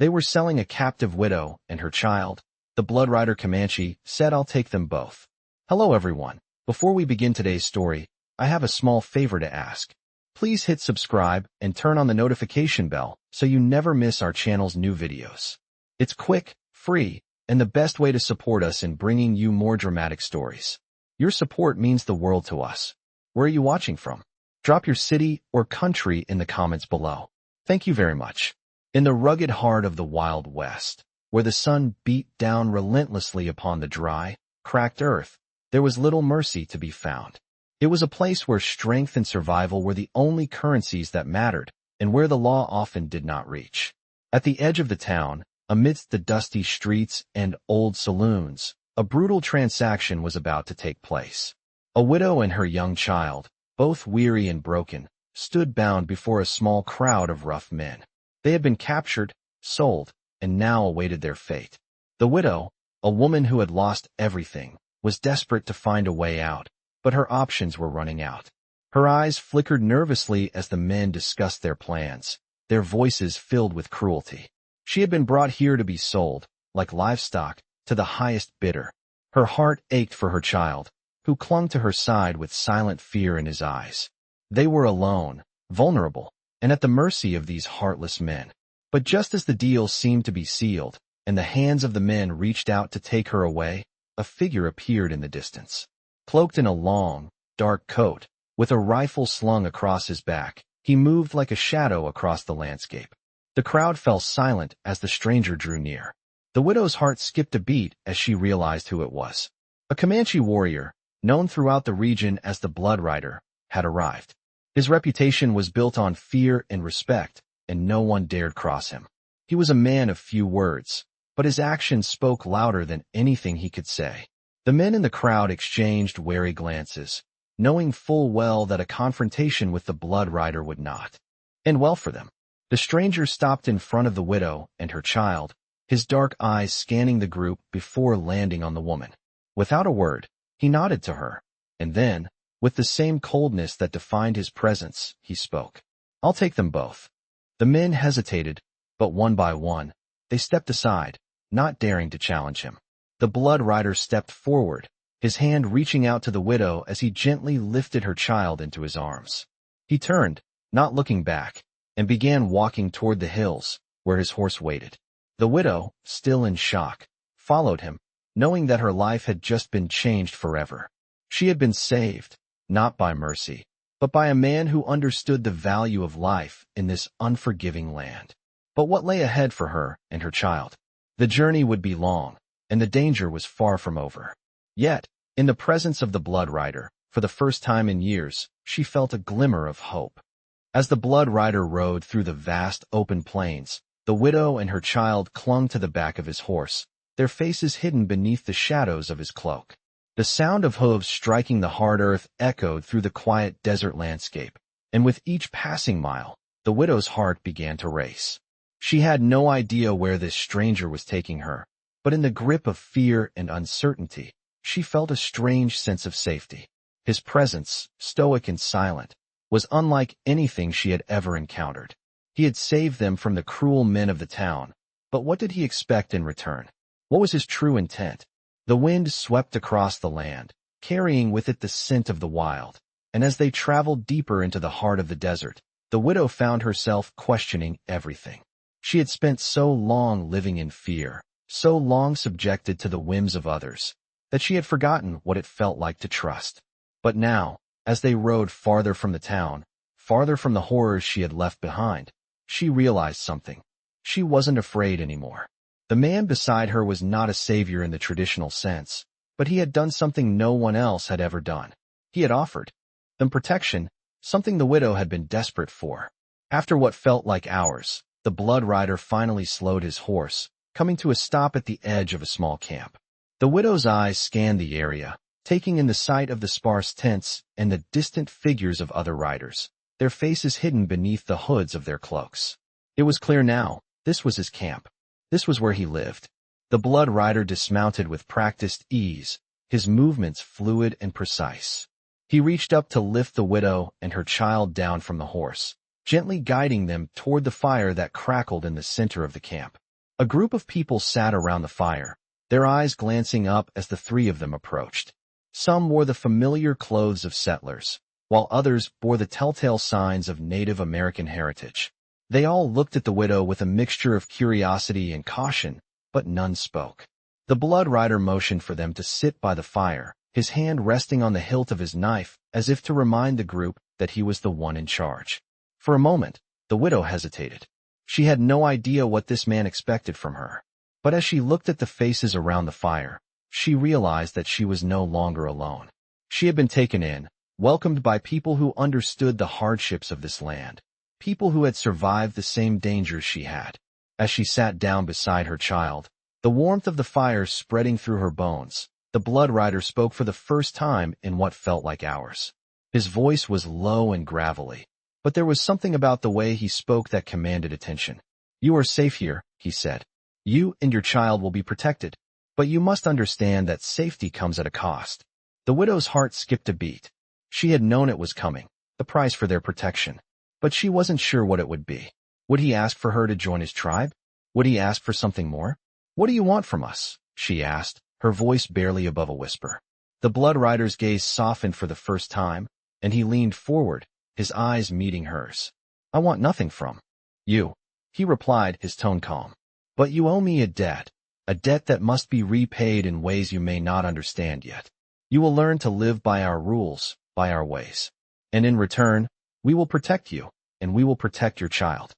They were selling a captive widow and her child. The blood rider Comanche said, "I'll take them both." Hello everyone. Before we begin today's story, I have a small favor to ask. Please hit subscribe and turn on the notification bell so you never miss our channel's new videos. It's quick, free, and the best way to support us in bringing you more dramatic stories. Your support means the world to us. Where are you watching from? Drop your city or country in the comments below. Thank you very much. In the rugged heart of the Wild West, where the sun beat down relentlessly upon the dry, cracked earth, there was little mercy to be found. It was a place where strength and survival were the only currencies that mattered, and where the law often did not reach. At the edge of the town, amidst the dusty streets and old saloons, a brutal transaction was about to take place. A widow and her young child, both weary and broken, stood bound before a small crowd of rough men. They had been captured, sold, and now awaited their fate. The widow, a woman who had lost everything, was desperate to find a way out, but her options were running out. Her eyes flickered nervously as the men discussed their plans, their voices filled with cruelty. She had been brought here to be sold, like livestock, to the highest bidder. Her heart ached for her child, who clung to her side with silent fear in his eyes. They were alone, vulnerable, and at the mercy of these heartless men. But just as the deal seemed to be sealed, and the hands of the men reached out to take her away, a figure appeared in the distance. Cloaked in a long, dark coat, with a rifle slung across his back, he moved like a shadow across the landscape. The crowd fell silent as the stranger drew near. The widow's heart skipped a beat as she realized who it was. A Comanche warrior, known throughout the region as the Blood Rider, had arrived. His reputation was built on fear and respect, and no one dared cross him. He was a man of few words, but his actions spoke louder than anything he could say. The men in the crowd exchanged wary glances, knowing full well that a confrontation with the Blood Rider would not end well for them. The stranger stopped in front of the widow and her child, his dark eyes scanning the group before landing on the woman. Without a word, he nodded to her, and then, with the same coldness that defined his presence, he spoke. "I'll take them both." The men hesitated, but one by one, they stepped aside, not daring to challenge him. The Blood Rider stepped forward, his hand reaching out to the widow as he gently lifted her child into his arms. He turned, not looking back, and began walking toward the hills, where his horse waited. The widow, still in shock, followed him, knowing that her life had just been changed forever. She had been saved, not by mercy, but by a man who understood the value of life in this unforgiving land. But what lay ahead for her and her child? The journey would be long, and the danger was far from over. Yet, in the presence of the Blood Rider, for the first time in years, she felt a glimmer of hope. As the Blood Rider rode through the vast open plains, the widow and her child clung to the back of his horse, their faces hidden beneath the shadows of his cloak. The sound of hooves striking the hard earth echoed through the quiet desert landscape, and with each passing mile, the widow's heart began to race. She had no idea where this stranger was taking her, but in the grip of fear and uncertainty, she felt a strange sense of safety. His presence, stoic and silent, was unlike anything she had ever encountered. He had saved them from the cruel men of the town, but what did he expect in return? What was his true intent? The wind swept across the land, carrying with it the scent of the wild, and as they traveled deeper into the heart of the desert, the widow found herself questioning everything. She had spent so long living in fear, so long subjected to the whims of others, that she had forgotten what it felt like to trust. But now, as they rode farther from the town, farther from the horrors she had left behind, she realized something. She wasn't afraid anymore. The man beside her was not a savior in the traditional sense, but he had done something no one else had ever done. He had offered them protection, something the widow had been desperate for. After what felt like hours, the Blood Rider finally slowed his horse, coming to a stop at the edge of a small camp. The widow's eyes scanned the area, taking in the sight of the sparse tents and the distant figures of other riders, their faces hidden beneath the hoods of their cloaks. It was clear now, this was his camp. This was where he lived. The Blood Rider dismounted with practiced ease, his movements fluid and precise. He reached up to lift the widow and her child down from the horse, gently guiding them toward the fire that crackled in the center of the camp. A group of people sat around the fire, their eyes glancing up as the three of them approached. Some wore the familiar clothes of settlers, while others bore the telltale signs of Native American heritage. They all looked at the widow with a mixture of curiosity and caution, but none spoke. The blood rider motioned for them to sit by the fire, his hand resting on the hilt of his knife, as if to remind the group that he was the one in charge. For a moment, the widow hesitated. She had no idea what this man expected from her. But as she looked at the faces around the fire, she realized that she was no longer alone. She had been taken in, welcomed by people who understood the hardships of this land, people who had survived the same dangers she had. As she sat down beside her child, the warmth of the fire spreading through her bones, the blood rider spoke for the first time in what felt like hours. His voice was low and gravelly, but there was something about the way he spoke that commanded attention. "You are safe here," he said. "You and your child will be protected, but you must understand that safety comes at a cost." The widow's heart skipped a beat. She had known it was coming, the price for their protection, but she wasn't sure what it would be. Would he ask for her to join his tribe? Would he ask for something more? "What do you want from us?" she asked, her voice barely above a whisper. The blood rider's gaze softened for the first time, and he leaned forward, his eyes meeting hers. "I want nothing from you," he replied, his tone calm. "But you owe me a debt that must be repaid in ways you may not understand yet. You will learn to live by our rules, by our ways. And in return, we will protect you, and we will protect your child."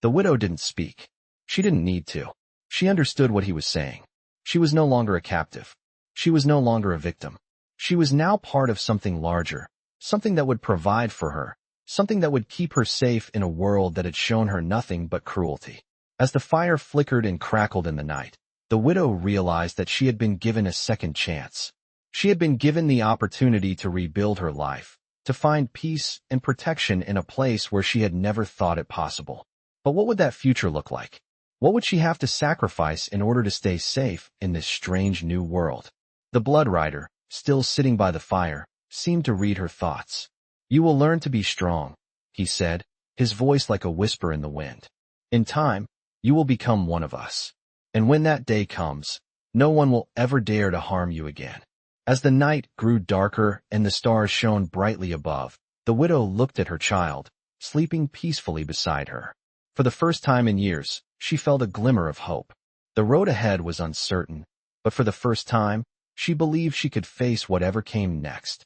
The widow didn't speak. She didn't need to. She understood what he was saying. She was no longer a captive. She was no longer a victim. She was now part of something larger, something that would provide for her, something that would keep her safe in a world that had shown her nothing but cruelty. As the fire flickered and crackled in the night, the widow realized that she had been given a second chance. She had been given the opportunity to rebuild her life, to find peace and protection in a place where she had never thought it possible. But what would that future look like? What would she have to sacrifice in order to stay safe in this strange new world? The blood rider, still sitting by the fire, seemed to read her thoughts. "You will learn to be strong," he said, his voice like a whisper in the wind. "In time, you will become one of us. And when that day comes, no one will ever dare to harm you again." As the night grew darker and the stars shone brightly above, the widow looked at her child, sleeping peacefully beside her. For the first time in years, she felt a glimmer of hope. The road ahead was uncertain, but for the first time, she believed she could face whatever came next.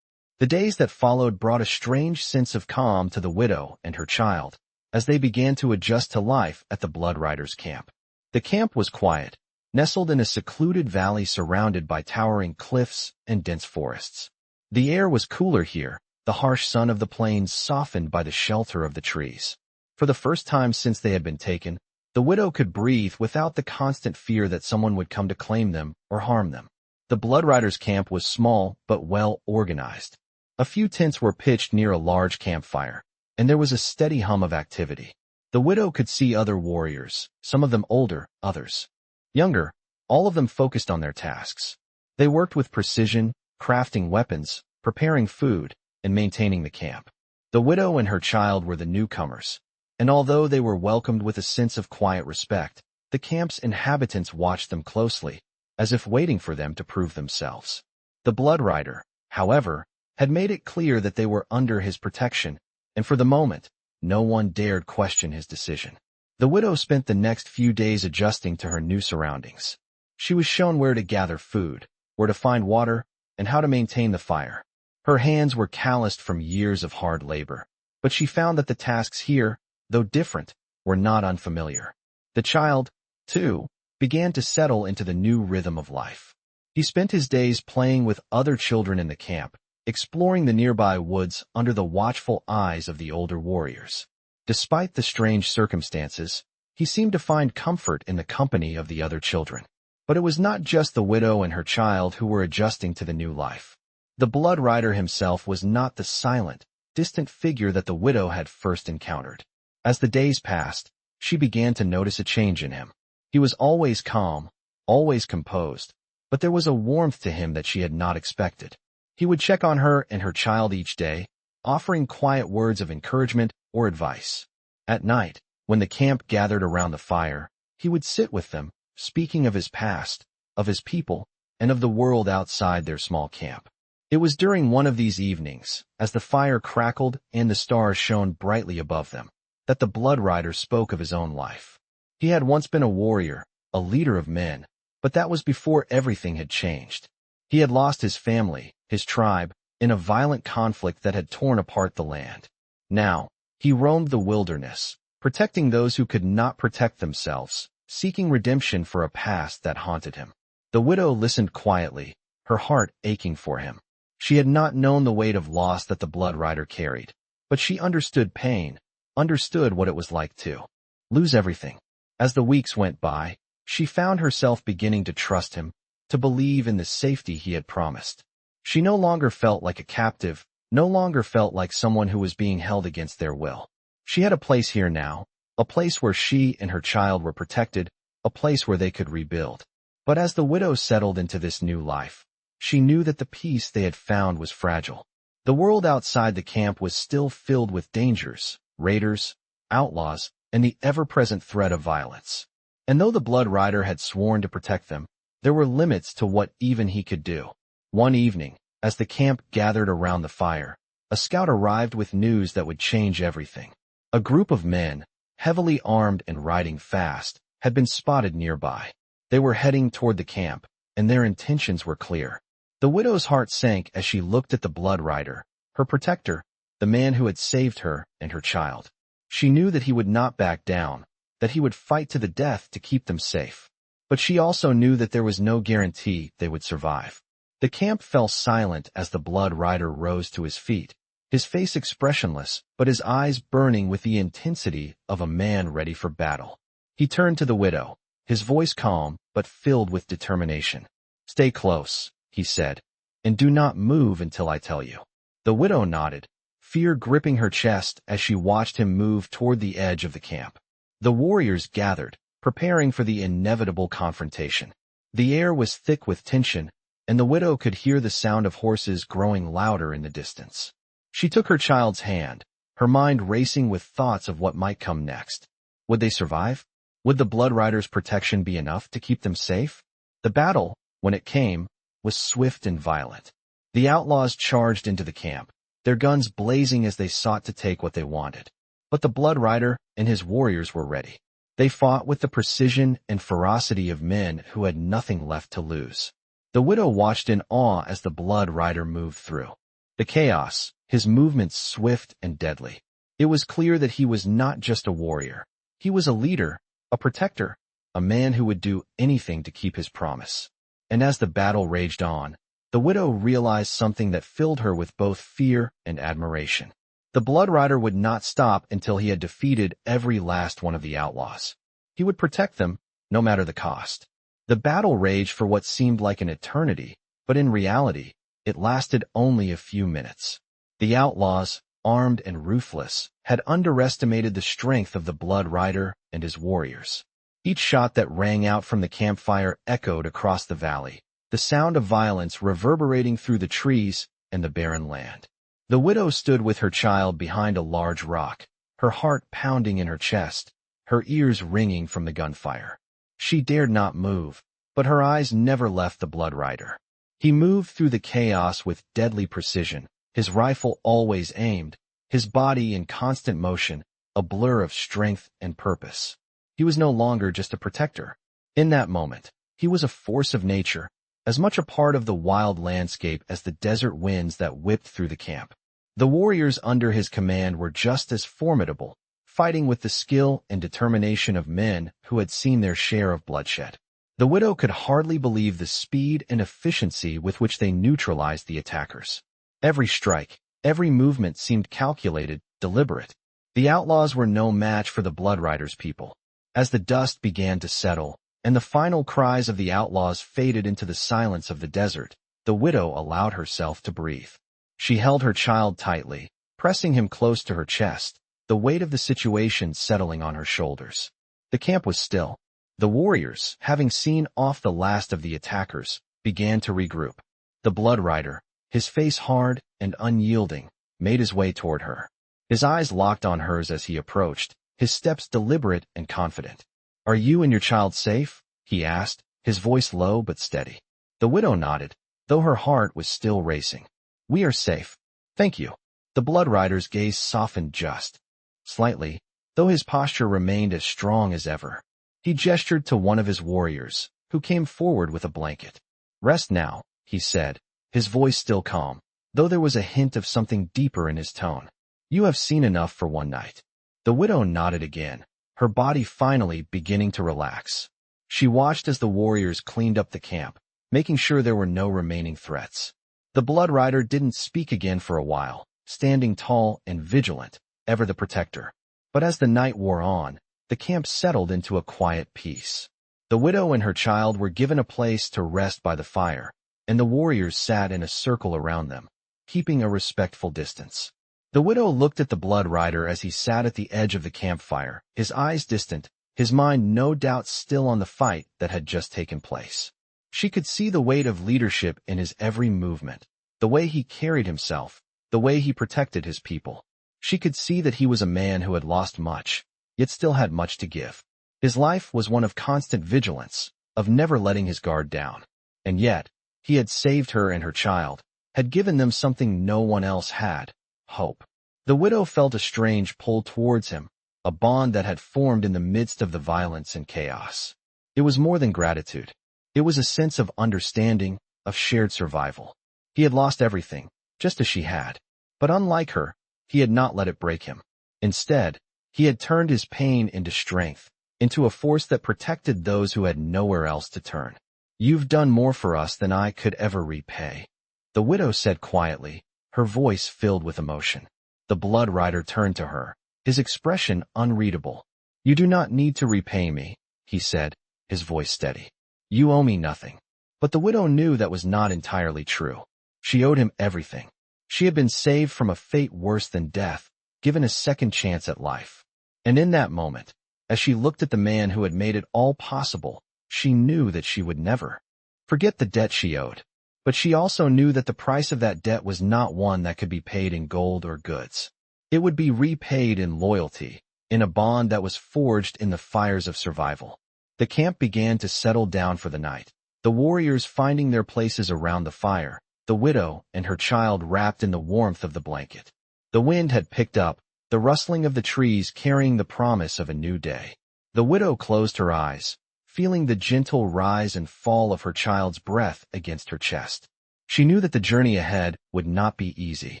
The days that followed brought a strange sense of calm to the widow and her child, as they began to adjust to life at the blood rider's camp. The camp was quiet, nestled in a secluded valley surrounded by towering cliffs and dense forests. The air was cooler here, the harsh sun of the plains softened by the shelter of the trees. For the first time since they had been taken, the widow could breathe without the constant fear that someone would come to claim them or harm them. The blood rider's camp was small but well organized. A few tents were pitched near a large campfire, and there was a steady hum of activity. The widow could see other warriors, some of them older, others younger, all of them focused on their tasks. They worked with precision, crafting weapons, preparing food, and maintaining the camp. The widow and her child were the newcomers, and although they were welcomed with a sense of quiet respect, the camp's inhabitants watched them closely, as if waiting for them to prove themselves. The blood rider, however, had made it clear that they were under his protection, and for the moment, no one dared question his decision. The widow spent the next few days adjusting to her new surroundings. She was shown where to gather food, where to find water, and how to maintain the fire. Her hands were calloused from years of hard labor, but she found that the tasks here, though different, were not unfamiliar. The child, too, began to settle into the new rhythm of life. He spent his days playing with other children in the camp, exploring the nearby woods under the watchful eyes of the older warriors. Despite the strange circumstances, he seemed to find comfort in the company of the other children. But it was not just the widow and her child who were adjusting to the new life. The blood rider himself was not the silent, distant figure that the widow had first encountered. As the days passed, she began to notice a change in him. He was always calm, always composed, but there was a warmth to him that she had not expected. He would check on her and her child each day, offering quiet words of encouragement or advice. At night, when the camp gathered around the fire, He would sit with them, speaking of his past, of his people, and of the world outside their small camp. It was during one of these evenings, as the fire crackled and the stars shone brightly above them, that the blood rider spoke of his own life. He had once been a warrior, a leader of men, but that was before everything had changed. He had lost his family, his tribe, in a violent conflict that had torn apart the land. Now, he roamed the wilderness, protecting those who could not protect themselves, seeking redemption for a past that haunted him. The widow listened quietly, her heart aching for him. She had not known the weight of loss that the blood rider carried, but she understood pain, understood what it was like to lose everything. As the weeks went by, she found herself beginning to trust him, to believe in the safety he had promised. She no longer felt like a captive, no longer felt like someone who was being held against their will. She had a place here now, a place where she and her child were protected, a place where they could rebuild. But as the widow settled into this new life, she knew that the peace they had found was fragile. The world outside the camp was still filled with dangers, raiders, outlaws, and the ever-present threat of violence. And though the blood rider had sworn to protect them, there were limits to what even he could do. One evening, as the camp gathered around the fire, a scout arrived with news that would change everything. A group of men, heavily armed and riding fast, had been spotted nearby. They were heading toward the camp, and their intentions were clear. The widow's heart sank as she looked at the blood rider, her protector, the man who had saved her and her child. She knew that he would not back down, that he would fight to the death to keep them safe. But she also knew that there was no guarantee they would survive. The camp fell silent as the blood rider rose to his feet, his face expressionless, but his eyes burning with the intensity of a man ready for battle. He turned to the widow, his voice calm but filled with determination. "Stay close," he said, "and do not move until I tell you." The widow nodded, fear gripping her chest as she watched him move toward the edge of the camp. The warriors gathered, preparing for the inevitable confrontation. The air was thick with tension, and the widow could hear the sound of horses growing louder in the distance. She took her child's hand, her mind racing with thoughts of what might come next. Would they survive? Would the blood rider's protection be enough to keep them safe? The battle, when it came, was swift and violent. The outlaws charged into the camp, their guns blazing as they sought to take what they wanted. But the blood rider and his warriors were ready. They fought with the precision and ferocity of men who had nothing left to lose. The widow watched in awe as the blood rider moved through the chaos, his movements swift and deadly. It was clear that he was not just a warrior. He was a leader, a protector, a man who would do anything to keep his promise. And as the battle raged on, the widow realized something that filled her with both fear and admiration. The blood rider would not stop until he had defeated every last one of the outlaws. He would protect them, no matter the cost. The battle raged for what seemed like an eternity, but in reality, it lasted only a few minutes. The outlaws, armed and ruthless, had underestimated the strength of the blood rider and his warriors. Each shot that rang out from the campfire echoed across the valley, the sound of violence reverberating through the trees and the barren land. The widow stood with her child behind a large rock, her heart pounding in her chest, her ears ringing from the gunfire. She dared not move, but her eyes never left the blood rider. He moved through the chaos with deadly precision, his rifle always aimed, his body in constant motion, a blur of strength and purpose. He was no longer just a protector. In that moment, he was a force of nature, as much a part of the wild landscape as the desert winds that whipped through the camp. The warriors under his command were just as formidable, fighting with the skill and determination of men who had seen their share of bloodshed. The widow could hardly believe the speed and efficiency with which they neutralized the attackers. Every strike, every movement seemed calculated, deliberate. The outlaws were no match for the blood rider's people. As the dust began to settle, and the final cries of the outlaws faded into the silence of the desert, the widow allowed herself to breathe. She held her child tightly, pressing him close to her chest, the weight of the situation settling on her shoulders. The camp was still. The warriors, having seen off the last of the attackers, began to regroup. The blood rider, his face hard and unyielding, made his way toward her. His eyes locked on hers as he approached, his steps deliberate and confident. "Are you and your child safe?" he asked, his voice low but steady. The widow nodded, though her heart was still racing. "We are safe. Thank you." The blood rider's gaze softened just slightly, though his posture remained as strong as ever. He gestured to one of his warriors, who came forward with a blanket. "Rest now," he said, his voice still calm, though there was a hint of something deeper in his tone. "You have seen enough for one night." The widow nodded again, her body finally beginning to relax. She watched as the warriors cleaned up the camp, making sure there were no remaining threats. The blood rider didn't speak again for a while, standing tall and vigilant, ever the protector. But as the night wore on, the camp settled into a quiet peace. The widow and her child were given a place to rest by the fire, and the warriors sat in a circle around them, keeping a respectful distance. The widow looked at the blood rider as he sat at the edge of the campfire, his eyes distant, his mind no doubt still on the fight that had just taken place. She could see the weight of leadership in his every movement, the way he carried himself, the way he protected his people. She could see that he was a man who had lost much, yet still had much to give. His life was one of constant vigilance, of never letting his guard down. And yet, he had saved her and her child, had given them something no one else had: hope. The widow felt a strange pull towards him, a bond that had formed in the midst of the violence and chaos. It was more than gratitude. It was a sense of understanding, of shared survival. He had lost everything, just as she had. But unlike her, he had not let it break him. Instead, he had turned his pain into strength, into a force that protected those who had nowhere else to turn. "You've done more for us than I could ever repay," the widow said quietly, her voice filled with emotion. The blood rider turned to her, his expression unreadable. "You do not need to repay me," he said, his voice steady. "You owe me nothing." But the widow knew that was not entirely true. She owed him everything. She had been saved from a fate worse than death, given a second chance at life. And in that moment, as she looked at the man who had made it all possible, she knew that she would never forget the debt she owed. But she also knew that the price of that debt was not one that could be paid in gold or goods. It would be repaid in loyalty, in a bond that was forged in the fires of survival. The camp began to settle down for the night, the warriors finding their places around the fire, the widow and her child wrapped in the warmth of the blanket. The wind had picked up, the rustling of the trees carrying the promise of a new day. The widow closed her eyes, feeling the gentle rise and fall of her child's breath against her chest. She knew that the journey ahead would not be easy.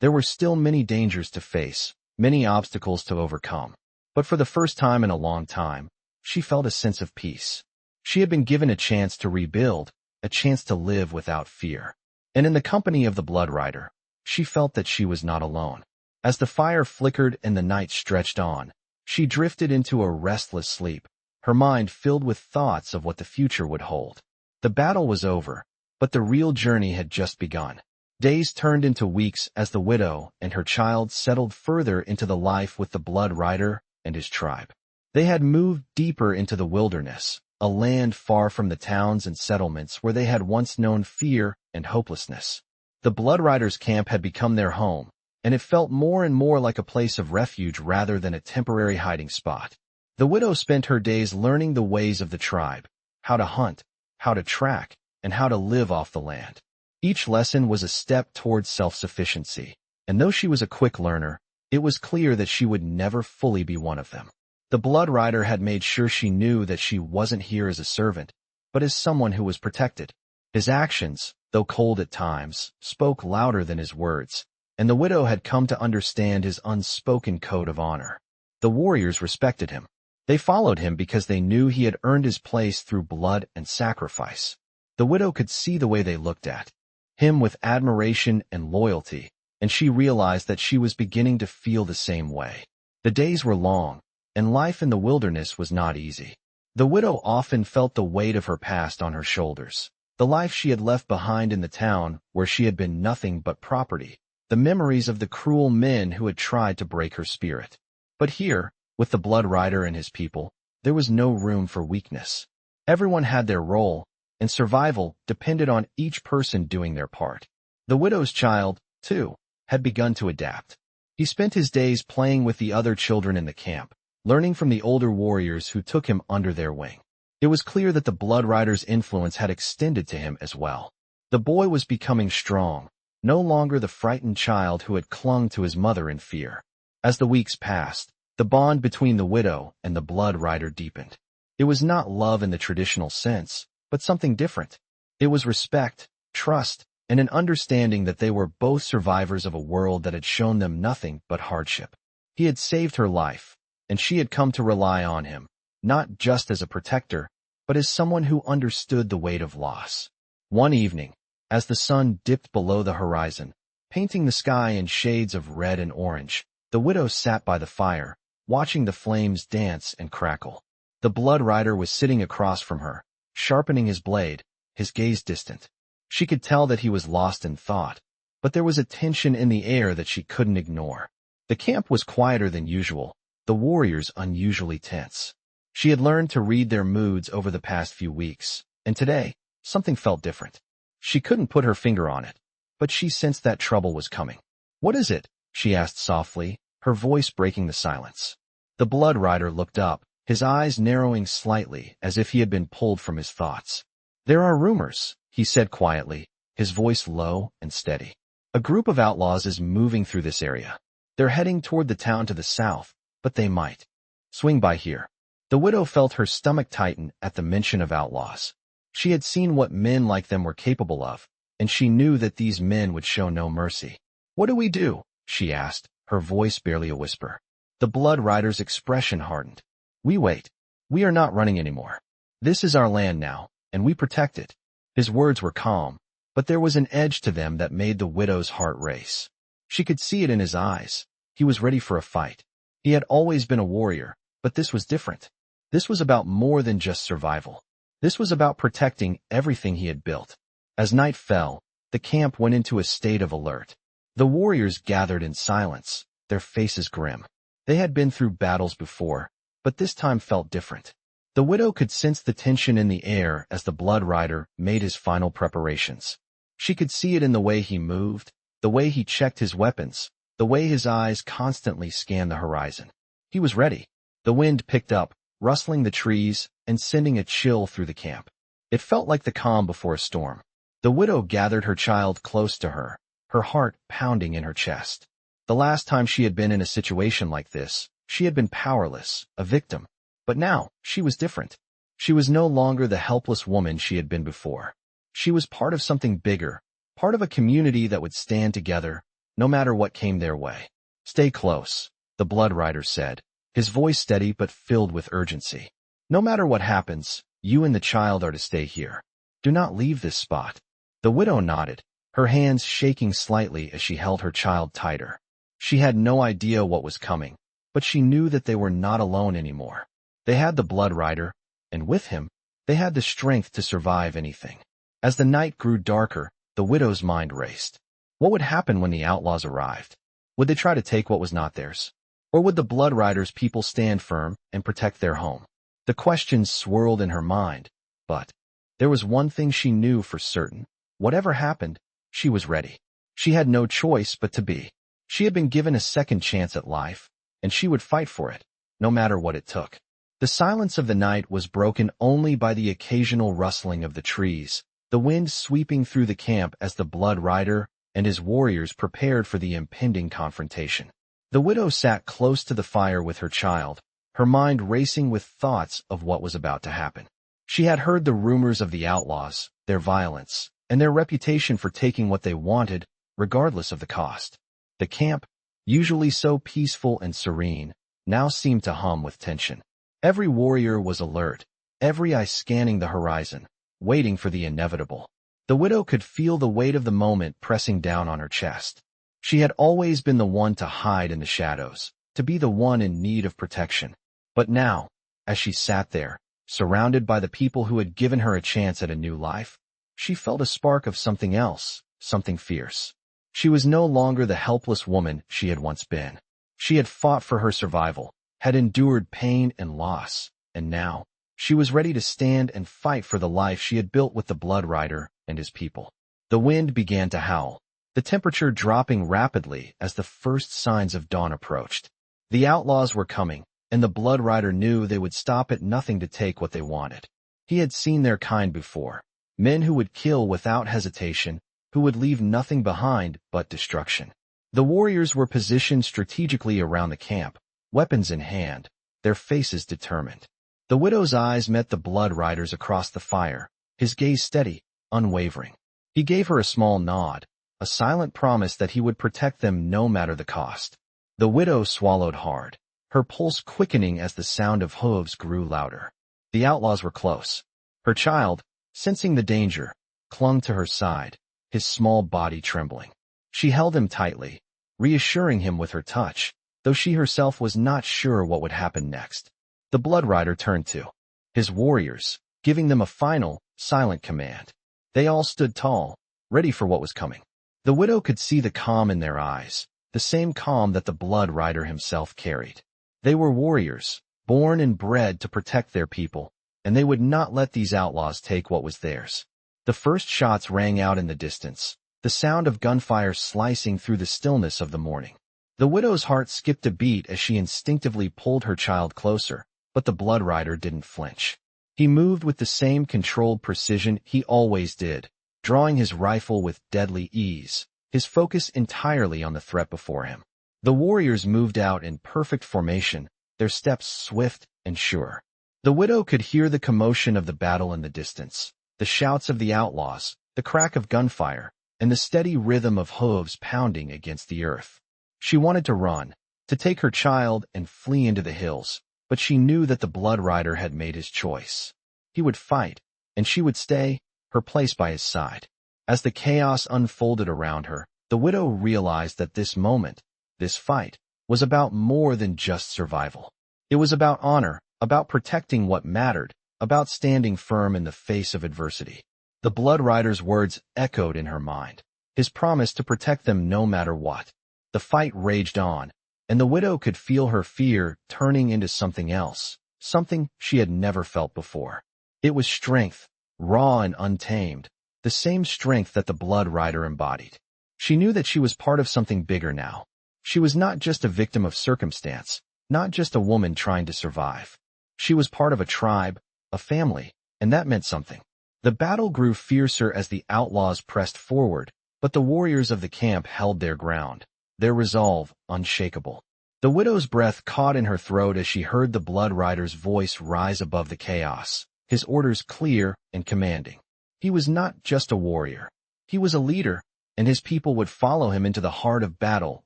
There were still many dangers to face, many obstacles to overcome. But for the first time in a long time, she felt a sense of peace. She had been given a chance to rebuild, a chance to live without fear. And in the company of the blood rider, she felt that she was not alone. As the fire flickered and the night stretched on, she drifted into a restless sleep, her mind filled with thoughts of what the future would hold. The battle was over, but the real journey had just begun. Days turned into weeks as the widow and her child settled further into the life with the blood rider and his tribe. They had moved deeper into the wilderness, a land far from the towns and settlements where they had once known fear and hopelessness. The blood rider's camp had become their home, and it felt more and more like a place of refuge rather than a temporary hiding spot. The widow spent her days learning the ways of the tribe, how to hunt, how to track, and how to live off the land. Each lesson was a step towards self-sufficiency, and though she was a quick learner, it was clear that she would never fully be one of them. The blood rider had made sure she knew that she wasn't here as a servant, but as someone who was protected. His actions, though cold at times, spoke louder than his words, and the widow had come to understand his unspoken code of honor. The warriors respected him. They followed him because they knew he had earned his place through blood and sacrifice. The widow could see the way they looked at him with admiration and loyalty, and she realized that she was beginning to feel the same way. The days were long, and life in the wilderness was not easy. The widow often felt the weight of her past on her shoulders, the life she had left behind in the town where she had been nothing but property, the memories of the cruel men who had tried to break her spirit. But here, with the blood rider and his people, there was no room for weakness. Everyone had their role, and survival depended on each person doing their part. The widow's child, too, had begun to adapt. He spent his days playing with the other children in the camp, learning from the older warriors who took him under their wing. It was clear that the Blood Rider's influence had extended to him as well. The boy was becoming strong, no longer the frightened child who had clung to his mother in fear. As the weeks passed, the bond between the widow and the Blood Rider deepened. It was not love in the traditional sense, but something different. It was respect, trust, and an understanding that they were both survivors of a world that had shown them nothing but hardship. He had saved her life, and she had come to rely on him, not just as a protector, but as someone who understood the weight of loss. One evening, as the sun dipped below the horizon, painting the sky in shades of red and orange, the widow sat by the fire, watching the flames dance and crackle. The Blood Rider was sitting across from her, sharpening his blade, his gaze distant. She could tell that he was lost in thought, but there was a tension in the air that she couldn't ignore. The camp was quieter than usual, the warriors unusually tense. She had learned to read their moods over the past few weeks, and today, something felt different. She couldn't put her finger on it, but she sensed that trouble was coming. "What is it?" she asked softly, her voice breaking the silence. The Blood Rider looked up, his eyes narrowing slightly as if he had been pulled from his thoughts. "There are rumors," he said quietly, his voice low and steady. "A group of outlaws is moving through this area. They're heading toward the town to the south, but they might swing by here." The widow felt her stomach tighten at the mention of outlaws. She had seen what men like them were capable of, and she knew that these men would show no mercy. "What do we do?" she asked, her voice barely a whisper. The Blood Rider's expression hardened. "We wait. We are not running anymore. This is our land now, and we protect it." His words were calm, but there was an edge to them that made the widow's heart race. She could see it in his eyes. He was ready for a fight. He had always been a warrior, but this was different. This was about more than just survival. This was about protecting everything he had built. As night fell, the camp went into a state of alert. The warriors gathered in silence, their faces grim. They had been through battles before, but this time felt different. The widow could sense the tension in the air as the Blood Rider made his final preparations. She could see it in the way he moved, the way he checked his weapons, the way his eyes constantly scanned the horizon. He was ready. The wind picked up, rustling the trees and sending a chill through the camp. It felt like the calm before a storm. The widow gathered her child close to her, her heart pounding in her chest. The last time she had been in a situation like this, she had been powerless, a victim. But now, she was different. She was no longer the helpless woman she had been before. She was part of something bigger, part of a community that would stand together, no matter what came their way. "Stay close," the Blood Rider said, his voice steady but filled with urgency. "No matter what happens, you and the child are to stay here. Do not leave this spot." The widow nodded, her hands shaking slightly as she held her child tighter. She had no idea what was coming, but she knew that they were not alone anymore. They had the Blood Rider, and with him, they had the strength to survive anything. As the night grew darker, the widow's mind raced. What would happen when the outlaws arrived? Would they try to take what was not theirs? Or would the Blood Rider's people stand firm and protect their home? The questions swirled in her mind, but there was one thing she knew for certain. Whatever happened, she was ready. She had no choice but to be. She had been given a second chance at life, and she would fight for it, no matter what it took. The silence of the night was broken only by the occasional rustling of the trees, the wind sweeping through the camp as the Blood Rider and his warriors prepared for the impending confrontation. The widow sat close to the fire with her child, her mind racing with thoughts of what was about to happen. She had heard the rumors of the outlaws, their violence, and their reputation for taking what they wanted, regardless of the cost. The camp, usually so peaceful and serene, now seemed to hum with tension. Every warrior was alert, every eye scanning the horizon, waiting for the inevitable. The widow could feel the weight of the moment pressing down on her chest. She had always been the one to hide in the shadows, to be the one in need of protection. But now, as she sat there, surrounded by the people who had given her a chance at a new life, she felt a spark of something else, something fierce. She was no longer the helpless woman she had once been. She had fought for her survival, had endured pain and loss, and now, she was ready to stand and fight for the life she had built with the Blood Rider and his people. The wind began to howl, the temperature dropping rapidly as the first signs of dawn approached. The outlaws were coming, and the Blood Rider knew they would stop at nothing to take what they wanted. He had seen their kind before, men who would kill without hesitation, who would leave nothing behind but destruction. The warriors were positioned strategically around the camp, weapons in hand, their faces determined. The widow's eyes met the Blood Rider's across the fire, his gaze steady, unwavering. He gave her a small nod, a silent promise that he would protect them no matter the cost. The widow swallowed hard, her pulse quickening as the sound of hooves grew louder. The outlaws were close. Her child, sensing the danger, clung to her side, his small body trembling. She held him tightly, reassuring him with her touch, though she herself was not sure what would happen next. The Blood Rider turned to his warriors, giving them a final, silent command. They all stood tall, ready for what was coming. The widow could see the calm in their eyes, the same calm that the Blood Rider himself carried. They were warriors, born and bred to protect their people, and they would not let these outlaws take what was theirs. The first shots rang out in the distance, the sound of gunfire slicing through the stillness of the morning. The widow's heart skipped a beat as she instinctively pulled her child closer, but the Blood Rider didn't flinch. He moved with the same controlled precision he always did, drawing his rifle with deadly ease, his focus entirely on the threat before him. The warriors moved out in perfect formation, their steps swift and sure. The widow could hear the commotion of the battle in the distance, the shouts of the outlaws, the crack of gunfire, and the steady rhythm of hooves pounding against the earth. She wanted to run, to take her child and flee into the hills, but she knew that the Blood Rider had made his choice. He would fight, and she would stay, her place by his side. As the chaos unfolded around her, the widow realized that this moment, this fight, was about more than just survival. It was about honor, about protecting what mattered, about standing firm in the face of adversity. The Blood Rider's words echoed in her mind, his promise to protect them no matter what. The fight raged on, and the widow could feel her fear turning into something else, something she had never felt before. It was strength, raw and untamed, the same strength that the Blood Rider embodied. She knew that she was part of something bigger now. She was not just a victim of circumstance, not just a woman trying to survive. She was part of a tribe, a family, and that meant something. The battle grew fiercer as the outlaws pressed forward, but the warriors of the camp held their ground, their resolve unshakable. The widow's breath caught in her throat as she heard the Blood Rider's voice rise above the chaos, his orders clear and commanding. He was not just a warrior. He was a leader, and his people would follow him into the heart of battle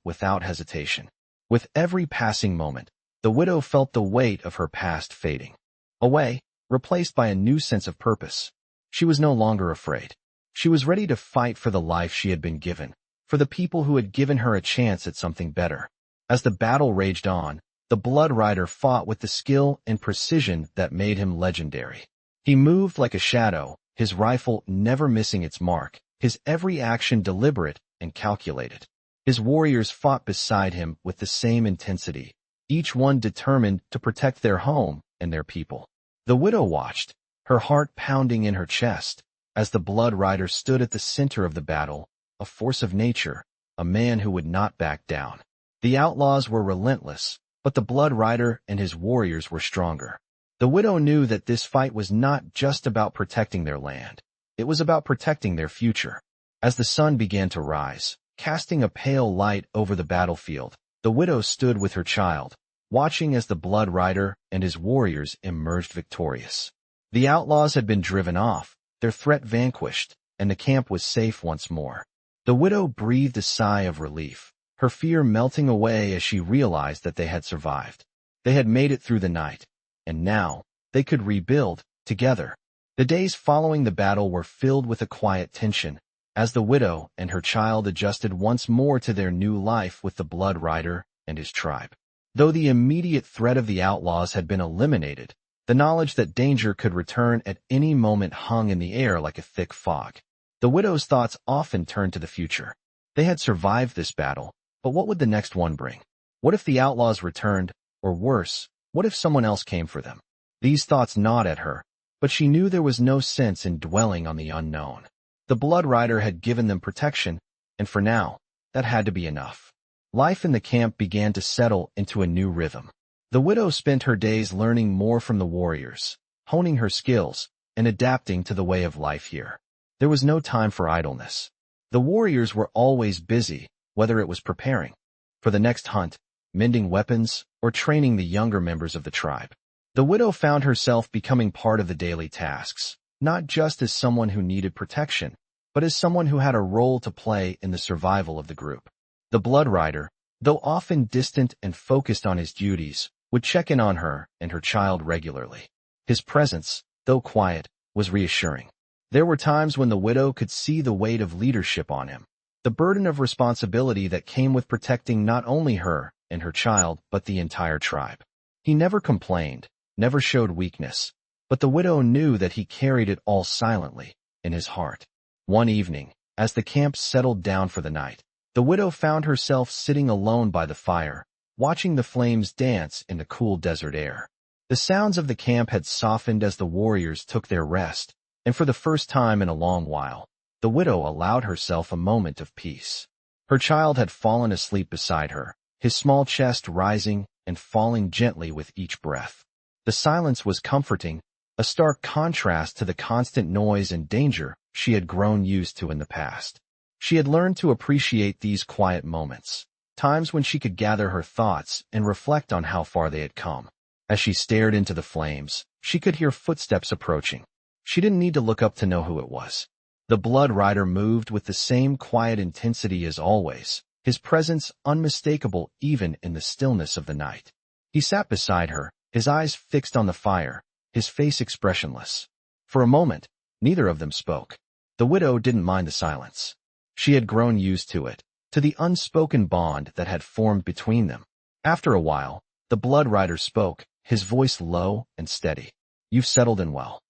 without hesitation. With every passing moment, the widow felt the weight of her past fading away, replaced by a new sense of purpose. She was no longer afraid. She was ready to fight for the life she had been given, for the people who had given her a chance at something better. As the battle raged on, the Blood Rider fought with the skill and precision that made him legendary. He moved like a shadow, his rifle never missing its mark, his every action deliberate and calculated. His warriors fought beside him with the same intensity, each one determined to protect their home and their people. The widow watched, her heart pounding in her chest, as the Blood Rider stood at the center of the battle, a force of nature, a man who would not back down. The outlaws were relentless, but the Blood Rider and his warriors were stronger. The widow knew that this fight was not just about protecting their land. It was about protecting their future. As the sun began to rise, casting a pale light over the battlefield, the widow stood with her child, watching as the Blood Rider and his warriors emerged victorious. The outlaws had been driven off, their threat vanquished, and the camp was safe once more. The widow breathed a sigh of relief, her fear melting away as she realized that they had survived. They had made it through the night, and now they could rebuild together. The days following the battle were filled with a quiet tension, as the widow and her child adjusted once more to their new life with the Blood Rider and his tribe. Though the immediate threat of the outlaws had been eliminated, the knowledge that danger could return at any moment hung in the air like a thick fog. The widow's thoughts often turned to the future. They had survived this battle, but what would the next one bring? What if the outlaws returned, or worse, what if someone else came for them? These thoughts gnawed at her, but she knew there was no sense in dwelling on the unknown. The Blood Rider had given them protection, and for now, that had to be enough. Life in the camp began to settle into a new rhythm. The widow spent her days learning more from the warriors, honing her skills, and adapting to the way of life here. There was no time for idleness. The warriors were always busy, whether it was preparing for the next hunt, mending weapons, or training the younger members of the tribe. The widow found herself becoming part of the daily tasks, not just as someone who needed protection, but as someone who had a role to play in the survival of the group. The blood rider, though often distant and focused on his duties, would check in on her and her child regularly. His presence, though quiet, was reassuring. There were times when the widow could see the weight of leadership on him, the burden of responsibility that came with protecting not only her and her child, but the entire tribe. He never complained, never showed weakness, but the widow knew that he carried it all silently in his heart. One evening, as the camp settled down for the night, the widow found herself sitting alone by the fire, watching the flames dance in the cool desert air. The sounds of the camp had softened as the warriors took their rest, and for the first time in a long while, the widow allowed herself a moment of peace. Her child had fallen asleep beside her, his small chest rising and falling gently with each breath. The silence was comforting, a stark contrast to the constant noise and danger she had grown used to in the past. She had learned to appreciate these quiet moments, times when she could gather her thoughts and reflect on how far they had come. As she stared into the flames, she could hear footsteps approaching. She didn't need to look up to know who it was. The blood rider moved with the same quiet intensity as always, his presence unmistakable even in the stillness of the night. He sat beside her, his eyes fixed on the fire, his face expressionless. For a moment, neither of them spoke. The widow didn't mind the silence. She had grown used to it, to the unspoken bond that had formed between them. After a while, the blood rider spoke, his voice low and steady. "You've settled in well."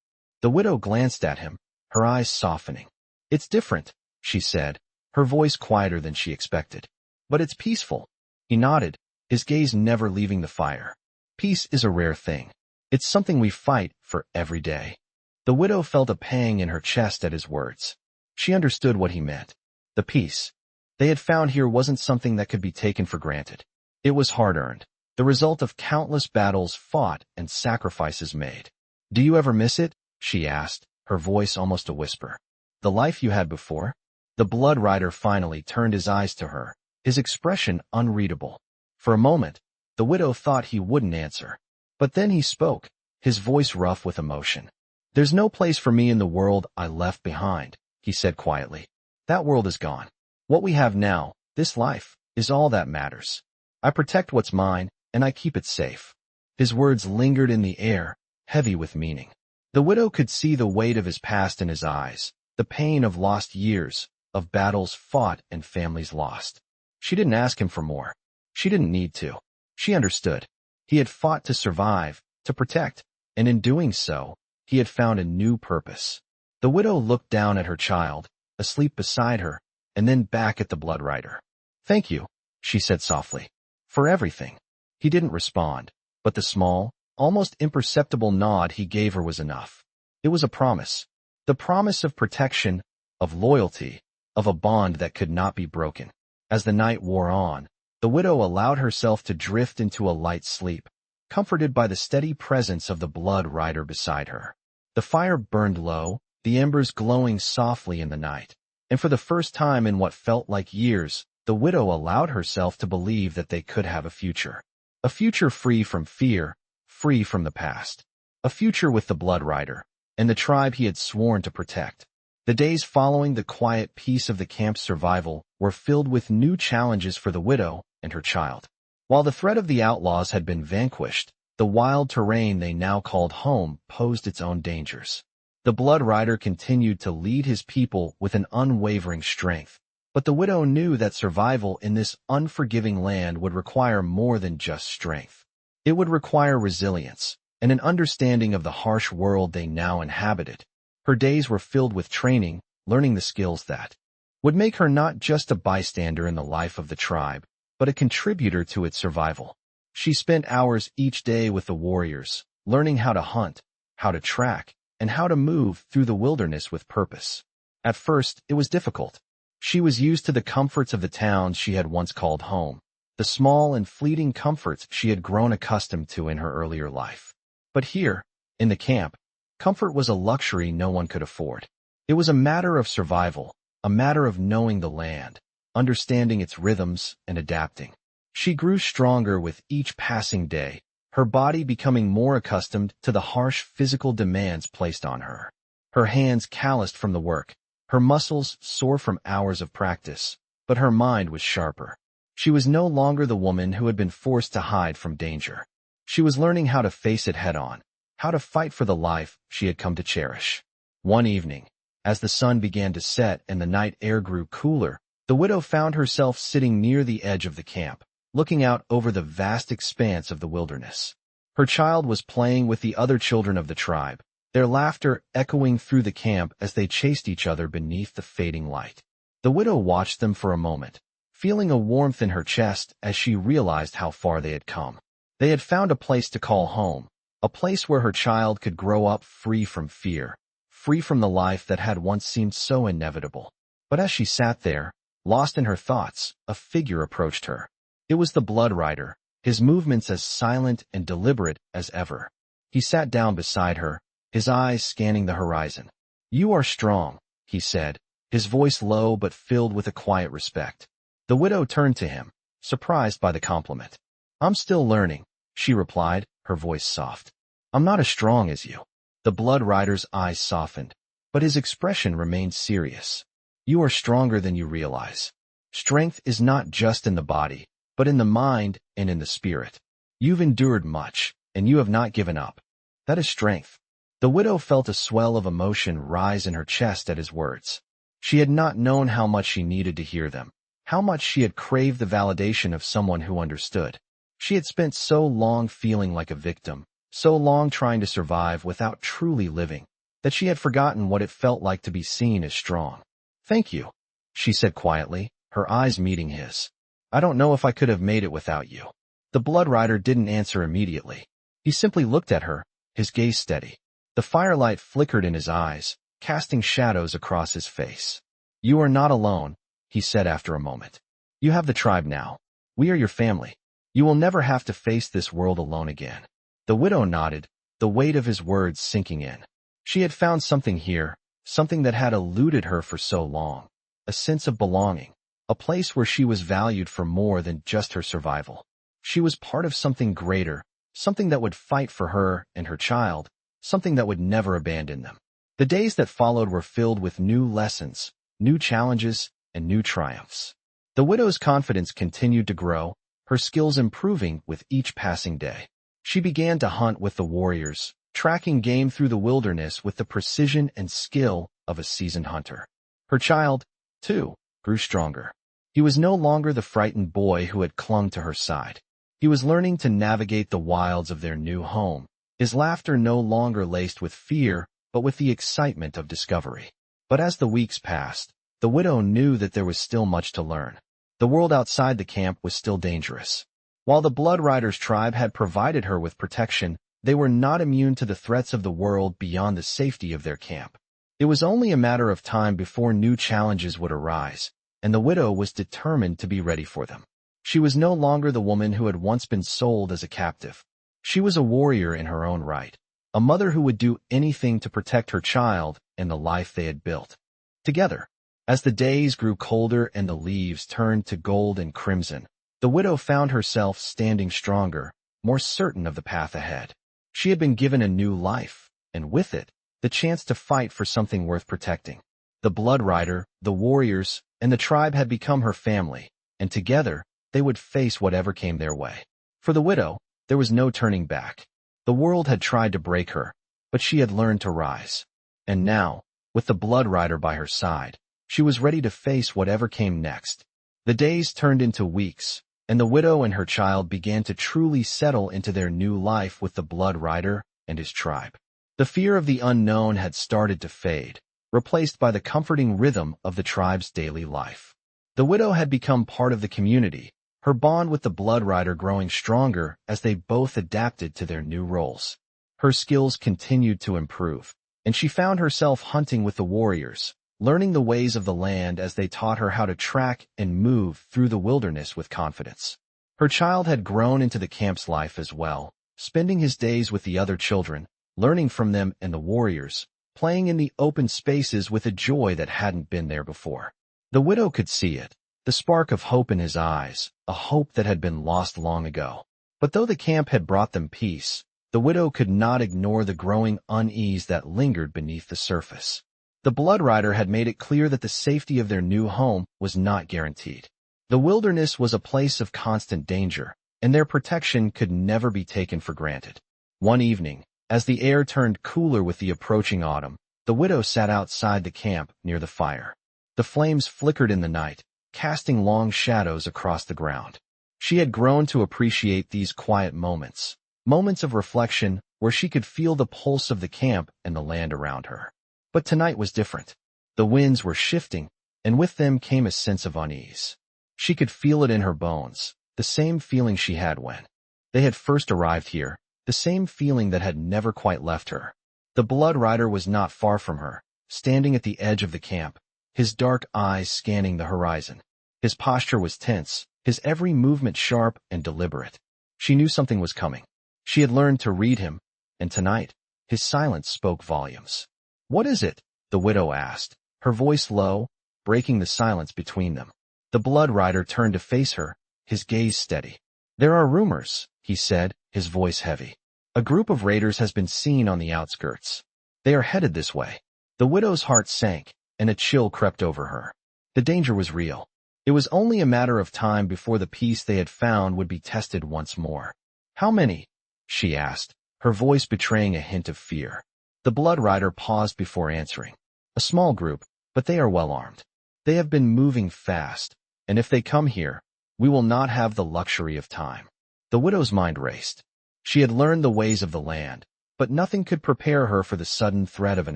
The widow glanced at him, her eyes softening. "It's different," she said, her voice quieter than she expected. "But it's peaceful." He nodded, his gaze never leaving the fire. Peace is a rare thing. It's something we fight for every day. The widow felt a pang in her chest at his words. She understood what he meant. The peace they had found here wasn't something that could be taken for granted. It was hard-earned, the result of countless battles fought and sacrifices made. "Do you ever miss it?" she asked, her voice almost a whisper. "The life you had before?" The blood rider finally turned his eyes to her, his expression unreadable. For a moment, the widow thought he wouldn't answer. But then he spoke, his voice rough with emotion. "There's no place for me in the world I left behind," he said quietly. "That world is gone. What we have now, this life, is all that matters. I protect what's mine, and I keep it safe." His words lingered in the air, heavy with meaning. The widow could see the weight of his past in his eyes, the pain of lost years, of battles fought and families lost. She didn't ask him for more. She didn't need to. She understood. He had fought to survive, to protect, and in doing so, he had found a new purpose. The widow looked down at her child, asleep beside her, and then back at the blood rider. "Thank you," she said softly, "for everything." He didn't respond, but the small, almost imperceptible nod he gave her was enough. It was a promise. The promise of protection, of loyalty, of a bond that could not be broken. As the night wore on, the widow allowed herself to drift into a light sleep, comforted by the steady presence of the blood rider beside her. The fire burned low, the embers glowing softly in the night, and for the first time in what felt like years, the widow allowed herself to believe that they could have a future. A future free from fear, free from the past. A future with the blood rider, and the tribe he had sworn to protect. The days following the quiet peace of the camp's survival were filled with new challenges for the widow and her child. While the threat of the outlaws had been vanquished, the wild terrain they now called home posed its own dangers. The blood rider continued to lead his people with an unwavering strength, but the widow knew that survival in this unforgiving land would require more than just strength. It would require resilience and an understanding of the harsh world they now inhabited. Her days were filled with training, learning the skills that would make her not just a bystander in the life of the tribe, but a contributor to its survival. She spent hours each day with the warriors, learning how to hunt, how to track, and how to move through the wilderness with purpose. At first, it was difficult. She was used to the comforts of the towns she had once called home, the small and fleeting comforts she had grown accustomed to in her earlier life. But here, in the camp, comfort was a luxury no one could afford. It was a matter of survival, a matter of knowing the land, understanding its rhythms, and adapting. She grew stronger with each passing day, her body becoming more accustomed to the harsh physical demands placed on her. Her hands calloused from the work, her muscles sore from hours of practice, but her mind was sharper. She was no longer the woman who had been forced to hide from danger. She was learning how to face it head-on, how to fight for the life she had come to cherish. One evening, as the sun began to set and the night air grew cooler, the widow found herself sitting near the edge of the camp, looking out over the vast expanse of the wilderness. Her child was playing with the other children of the tribe, their laughter echoing through the camp as they chased each other beneath the fading light. The widow watched them for a moment, feeling a warmth in her chest as she realized how far they had come. They had found a place to call home, a place where her child could grow up free from fear, free from the life that had once seemed so inevitable. But as she sat there, lost in her thoughts, a figure approached her. It was the blood rider, his movements as silent and deliberate as ever. He sat down beside her, his eyes scanning the horizon. "You are strong," he said, his voice low but filled with a quiet respect. The widow turned to him, surprised by the compliment. "I'm still learning," she replied, her voice soft. "I'm not as strong as you." The blood rider's eyes softened, but his expression remained serious. "You are stronger than you realize. Strength is not just in the body, but in the mind and in the spirit. You've endured much, and you have not given up. That is strength." The widow felt a swell of emotion rise in her chest at his words. She had not known how much she needed to hear them, how much she had craved the validation of someone who understood. She had spent so long feeling like a victim, so long trying to survive without truly living, that she had forgotten what it felt like to be seen as strong. "Thank you," she said quietly, her eyes meeting his. "I don't know if I could have made it without you." The blood rider didn't answer immediately. He simply looked at her, his gaze steady. The firelight flickered in his eyes, casting shadows across his face. "You are not alone," he said after a moment. "You have the tribe now. We are your family. You will never have to face this world alone again." The widow nodded, the weight of his words sinking in. She had found something here, something that had eluded her for so long. A sense of belonging, a place where she was valued for more than just her survival. She was part of something greater, something that would fight for her and her child, something that would never abandon them. The days that followed were filled with new lessons, new challenges, and new triumphs. The widow's confidence continued to grow, her skills improving with each passing day. She began to hunt with the warriors, tracking game through the wilderness with the precision and skill of a seasoned hunter. Her child, too, grew stronger. He was no longer the frightened boy who had clung to her side. He was learning to navigate the wilds of their new home, his laughter no longer laced with fear, but with the excitement of discovery. But as the weeks passed, the widow knew that there was still much to learn. The world outside the camp was still dangerous. While the Blood Riders tribe had provided her with protection, they were not immune to the threats of the world beyond the safety of their camp. It was only a matter of time before new challenges would arise, and the widow was determined to be ready for them. She was no longer the woman who had once been sold as a captive. She was a warrior in her own right, a mother who would do anything to protect her child and the life they had built. Together, as the days grew colder and the leaves turned to gold and crimson, the widow found herself standing stronger, more certain of the path ahead. She had been given a new life, and with it, the chance to fight for something worth protecting. The Blood Rider, the warriors, and the tribe had become her family, and together, they would face whatever came their way. For the widow, there was no turning back. The world had tried to break her, but she had learned to rise. And now, with the Blood Rider by her side, she was ready to face whatever came next. The days turned into weeks, and the widow and her child began to truly settle into their new life with the Blood Rider and his tribe. The fear of the unknown had started to fade, replaced by the comforting rhythm of the tribe's daily life. The widow had become part of the community, her bond with the Blood Rider growing stronger as they both adapted to their new roles. Her skills continued to improve, and she found herself hunting with the warriors, learning the ways of the land as they taught her how to track and move through the wilderness with confidence. Her child had grown into the camp's life as well, spending his days with the other children, learning from them and the warriors, playing in the open spaces with a joy that hadn't been there before. The widow could see it, the spark of hope in his eyes, a hope that had been lost long ago. But though the camp had brought them peace, the widow could not ignore the growing unease that lingered beneath the surface. The Blood Rider had made it clear that the safety of their new home was not guaranteed. The wilderness was a place of constant danger, and their protection could never be taken for granted. One evening, as the air turned cooler with the approaching autumn, the widow sat outside the camp near the fire. The flames flickered in the night, casting long shadows across the ground. She had grown to appreciate these quiet moments, moments of reflection where she could feel the pulse of the camp and the land around her. But tonight was different. The winds were shifting, and with them came a sense of unease. She could feel it in her bones, the same feeling she had when they had first arrived here, the same feeling that had never quite left her. The Blood Rider was not far from her, standing at the edge of the camp, his dark eyes scanning the horizon. His posture was tense, his every movement sharp and deliberate. She knew something was coming. She had learned to read him, and tonight, his silence spoke volumes. "What is it?" the widow asked, her voice low, breaking the silence between them. The Blood Rider turned to face her, his gaze steady. "There are rumors," he said, his voice heavy. "A group of raiders has been seen on the outskirts. They are headed this way." The widow's heart sank, and a chill crept over her. The danger was real. It was only a matter of time before the peace they had found would be tested once more. "How many?" she asked, her voice betraying a hint of fear. The Blood Rider paused before answering. "A small group, but they are well armed. They have been moving fast, and if they come here, we will not have the luxury of time." The widow's mind raced. She had learned the ways of the land, but nothing could prepare her for the sudden threat of an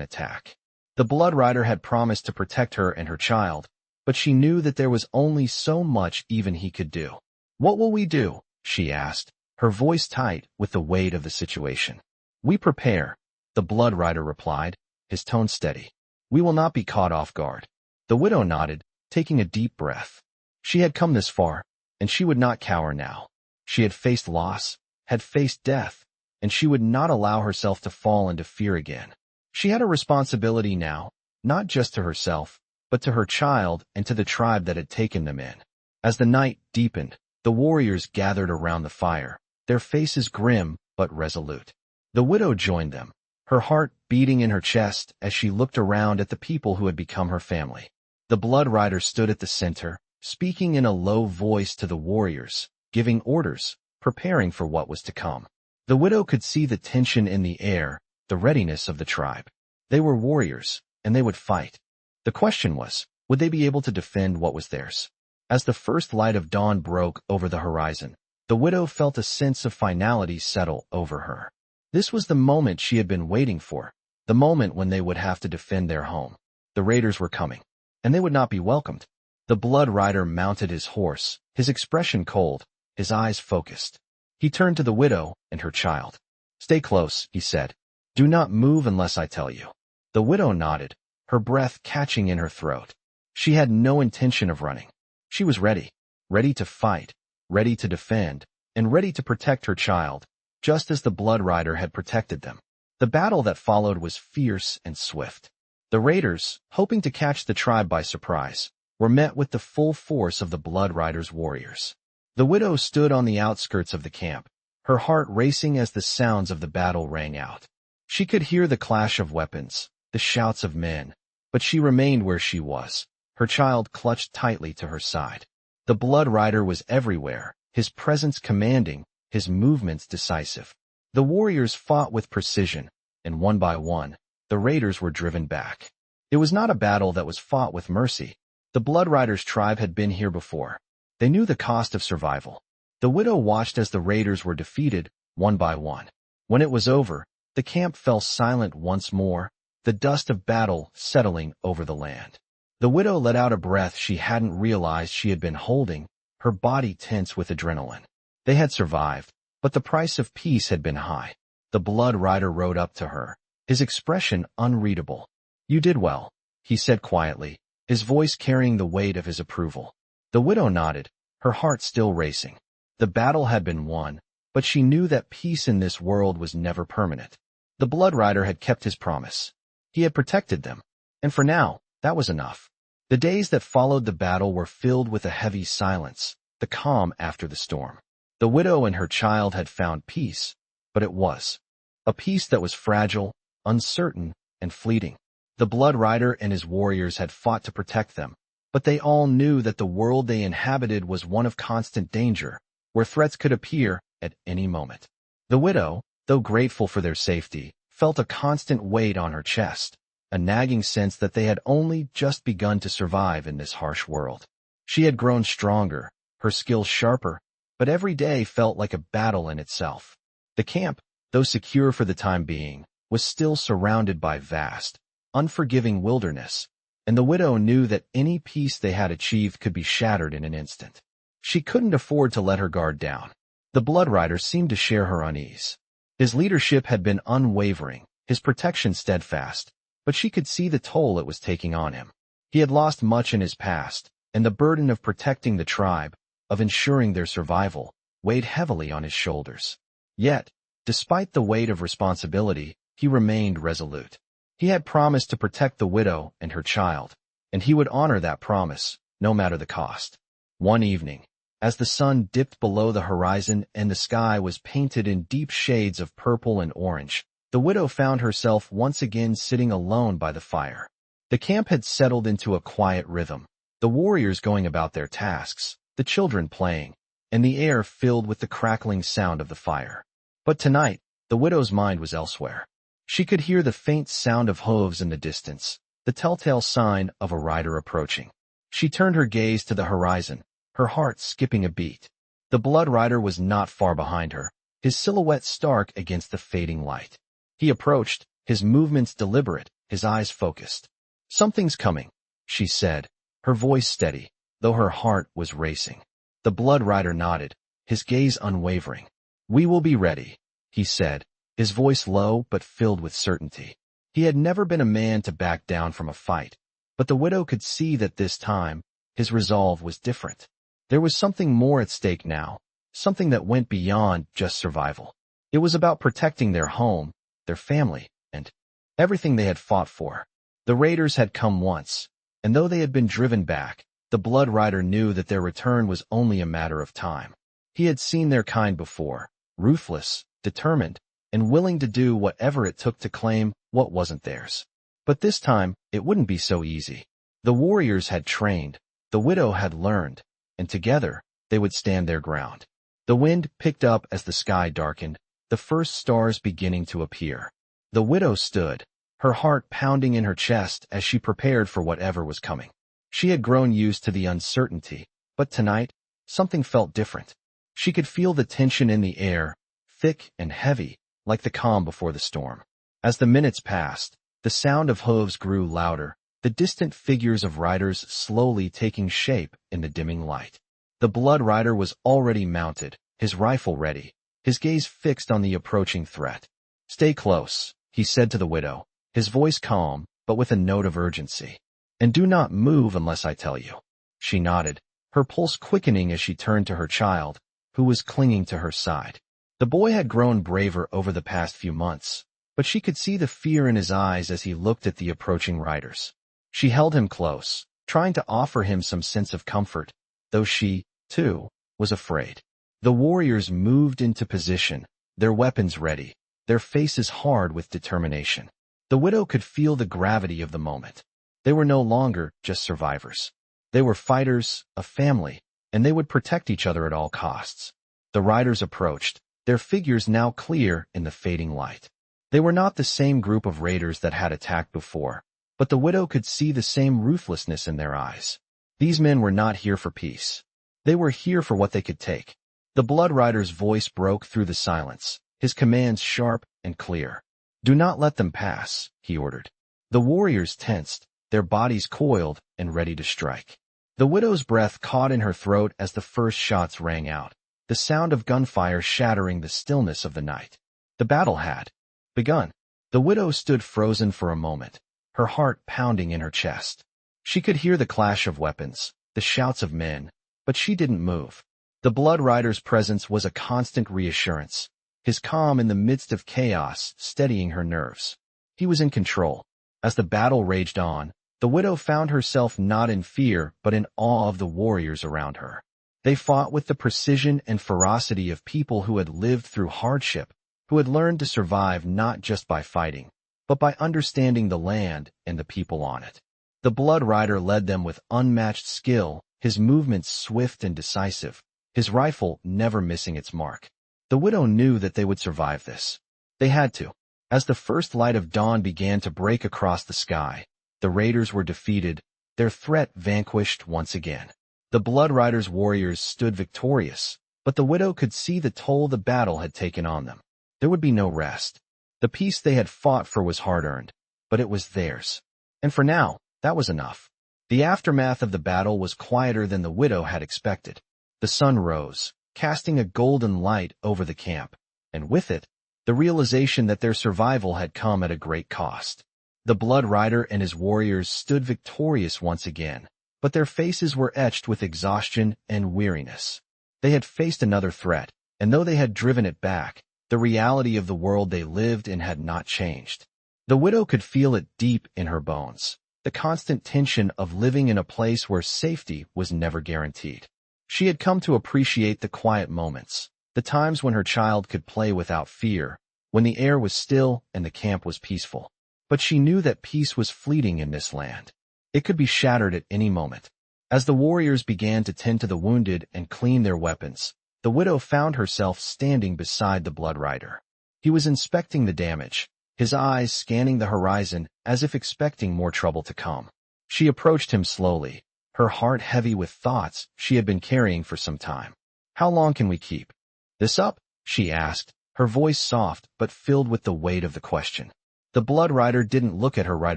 attack. The Blood Rider had promised to protect her and her child, but she knew that there was only so much even he could do. "What will we do?" she asked, her voice tight with the weight of the situation. "We prepare," the Blood Rider replied, his tone steady. "We will not be caught off guard." The widow nodded, taking a deep breath. She had come this far, and she would not cower now. She had faced loss, had faced death, and she would not allow herself to fall into fear again. She had a responsibility now, not just to herself, but to her child and to the tribe that had taken them in. As the night deepened, the warriors gathered around the fire, their faces grim but resolute. The widow joined them, her heart beating in her chest as she looked around at the people who had become her family. The Blood Rider stood at the center, speaking in a low voice to the warriors, giving orders, preparing for what was to come. The widow could see the tension in the air, the readiness of the tribe. They were warriors, and they would fight. The question was, would they be able to defend what was theirs? As the first light of dawn broke over the horizon, the widow felt a sense of finality settle over her. This was the moment she had been waiting for, the moment when they would have to defend their home. The raiders were coming, and they would not be welcomed. The Blood Rider mounted his horse, his expression cold, his eyes focused. He turned to the widow and her child. "Stay close," he said. "Do not move unless I tell you." The widow nodded, her breath catching in her throat. She had no intention of running. She was ready, ready to fight, ready to defend, and ready to protect her child, just as the Blood Rider had protected them. The battle that followed was fierce and swift. The raiders, hoping to catch the tribe by surprise, were met with the full force of the Blood Rider's warriors. The widow stood on the outskirts of the camp, her heart racing as the sounds of the battle rang out. She could hear the clash of weapons, the shouts of men, but she remained where she was, her child clutched tightly to her side. The Blood Rider was everywhere, his presence commanding, his movements decisive. The warriors fought with precision, and one by one, the raiders were driven back. It was not a battle that was fought with mercy. The Blood Rider's tribe had been here before. They knew the cost of survival. The widow watched as the raiders were defeated, one by one. When it was over, the camp fell silent once more, the dust of battle settling over the land. The widow let out a breath she hadn't realized she had been holding, her body tense with adrenaline. They had survived, but the price of peace had been high. The Blood Rider rode up to her, his expression unreadable. "You did well," he said quietly, his voice carrying the weight of his approval. The widow nodded, her heart still racing. The battle had been won, but she knew that peace in this world was never permanent. The Blood Rider had kept his promise. He had protected them, and for now, that was enough. The days that followed the battle were filled with a heavy silence, the calm after the storm. The widow and her child had found peace, but it was a peace that was fragile, uncertain, and fleeting. The Blood Rider and his warriors had fought to protect them, but they all knew that the world they inhabited was one of constant danger, where threats could appear at any moment. The widow, though grateful for their safety, felt a constant weight on her chest, a nagging sense that they had only just begun to survive in this harsh world. She had grown stronger, her skills sharper, but every day felt like a battle in itself. The camp, though secure for the time being, was still surrounded by vast, unforgiving wilderness, and the widow knew that any peace they had achieved could be shattered in an instant. She couldn't afford to let her guard down. The Blood Rider seemed to share her unease. His leadership had been unwavering, his protection steadfast, but she could see the toll it was taking on him. He had lost much in his past, and the burden of protecting the tribe, of ensuring their survival, weighed heavily on his shoulders. Yet, despite the weight of responsibility, he remained resolute. He had promised to protect the widow and her child, and he would honor that promise, no matter the cost. One evening, as the sun dipped below the horizon and the sky was painted in deep shades of purple and orange, the widow found herself once again sitting alone by the fire. The camp had settled into a quiet rhythm, the warriors going about their tasks, the children playing, and the air filled with the crackling sound of the fire. But tonight, the widow's mind was elsewhere. She could hear the faint sound of hooves in the distance, the telltale sign of a rider approaching. She turned her gaze to the horizon, her heart skipping a beat. The Blood Rider was not far behind her, his silhouette stark against the fading light. He approached, his movements deliberate, his eyes focused. "Something's coming," she said, her voice steady, though her heart was racing. The Blood Rider nodded, his gaze unwavering. "We will be ready," he said, his voice low but filled with certainty. He had never been a man to back down from a fight, but the widow could see that this time, his resolve was different. There was something more at stake now, something that went beyond just survival. It was about protecting their home, their family, and everything they had fought for. The raiders had come once, and though they had been driven back, the Blood Rider knew that their return was only a matter of time. He had seen their kind before, ruthless, determined, and willing to do whatever it took to claim what wasn't theirs. But this time, it wouldn't be so easy. The warriors had trained, the widow had learned, and together, they would stand their ground. The wind picked up as the sky darkened, the first stars beginning to appear. The widow stood, her heart pounding in her chest as she prepared for whatever was coming. She had grown used to the uncertainty, but tonight, something felt different. She could feel the tension in the air, thick and heavy, like the calm before the storm. As the minutes passed, the sound of hooves grew louder, the distant figures of riders slowly taking shape in the dimming light. The Blood Rider was already mounted, his rifle ready, his gaze fixed on the approaching threat. "Stay close," he said to the widow, his voice calm, but with a note of urgency. "And do not move unless I tell you." She nodded, her pulse quickening as she turned to her child, who was clinging to her side. The boy had grown braver over the past few months, but she could see the fear in his eyes as he looked at the approaching riders. She held him close, trying to offer him some sense of comfort, though she, too, was afraid. The warriors moved into position, their weapons ready, their faces hard with determination. The widow could feel the gravity of the moment. They were no longer just survivors. They were fighters, a family, and they would protect each other at all costs. The riders approached, their figures now clear in the fading light. They were not the same group of raiders that had attacked before, but the widow could see the same ruthlessness in their eyes. These men were not here for peace. They were here for what they could take. The Blood Rider's voice broke through the silence, his commands sharp and clear. "Do not let them pass," he ordered. The warriors tensed, their bodies coiled and ready to strike. The widow's breath caught in her throat as the first shots rang out, the sound of gunfire shattering the stillness of the night. The battle had begun. The widow stood frozen for a moment, her heart pounding in her chest. She could hear the clash of weapons, the shouts of men, but she didn't move. The Blood Rider's presence was a constant reassurance, his calm in the midst of chaos steadying her nerves. He was in control. As the battle raged on, the widow found herself not in fear but in awe of the warriors around her. They fought with the precision and ferocity of people who had lived through hardship, who had learned to survive not just by fighting, but by understanding the land and the people on it. The Blood Rider led them with unmatched skill, his movements swift and decisive, his rifle never missing its mark. The widow knew that they would survive this. They had to. As the first light of dawn began to break across the sky, the raiders were defeated, their threat vanquished once again. The Blood Rider's warriors stood victorious, but the widow could see the toll the battle had taken on them. There would be no rest. The peace they had fought for was hard-earned, but it was theirs. And for now, that was enough. The aftermath of the battle was quieter than the widow had expected. The sun rose, casting a golden light over the camp, and with it, the realization that their survival had come at a great cost. The Blood Rider and his warriors stood victorious once again, but their faces were etched with exhaustion and weariness. They had faced another threat, and though they had driven it back, the reality of the world they lived in had not changed. The widow could feel it deep in her bones, the constant tension of living in a place where safety was never guaranteed. She had come to appreciate the quiet moments, the times when her child could play without fear, when the air was still and the camp was peaceful. But she knew that peace was fleeting in this land. It could be shattered at any moment. As the warriors began to tend to the wounded and clean their weapons, the widow found herself standing beside the Blood Rider. He was inspecting the damage, his eyes scanning the horizon as if expecting more trouble to come. She approached him slowly, her heart heavy with thoughts she had been carrying for some time. "How long can we keep this up?" she asked, her voice soft but filled with the weight of the question. The Blood Rider didn't look at her right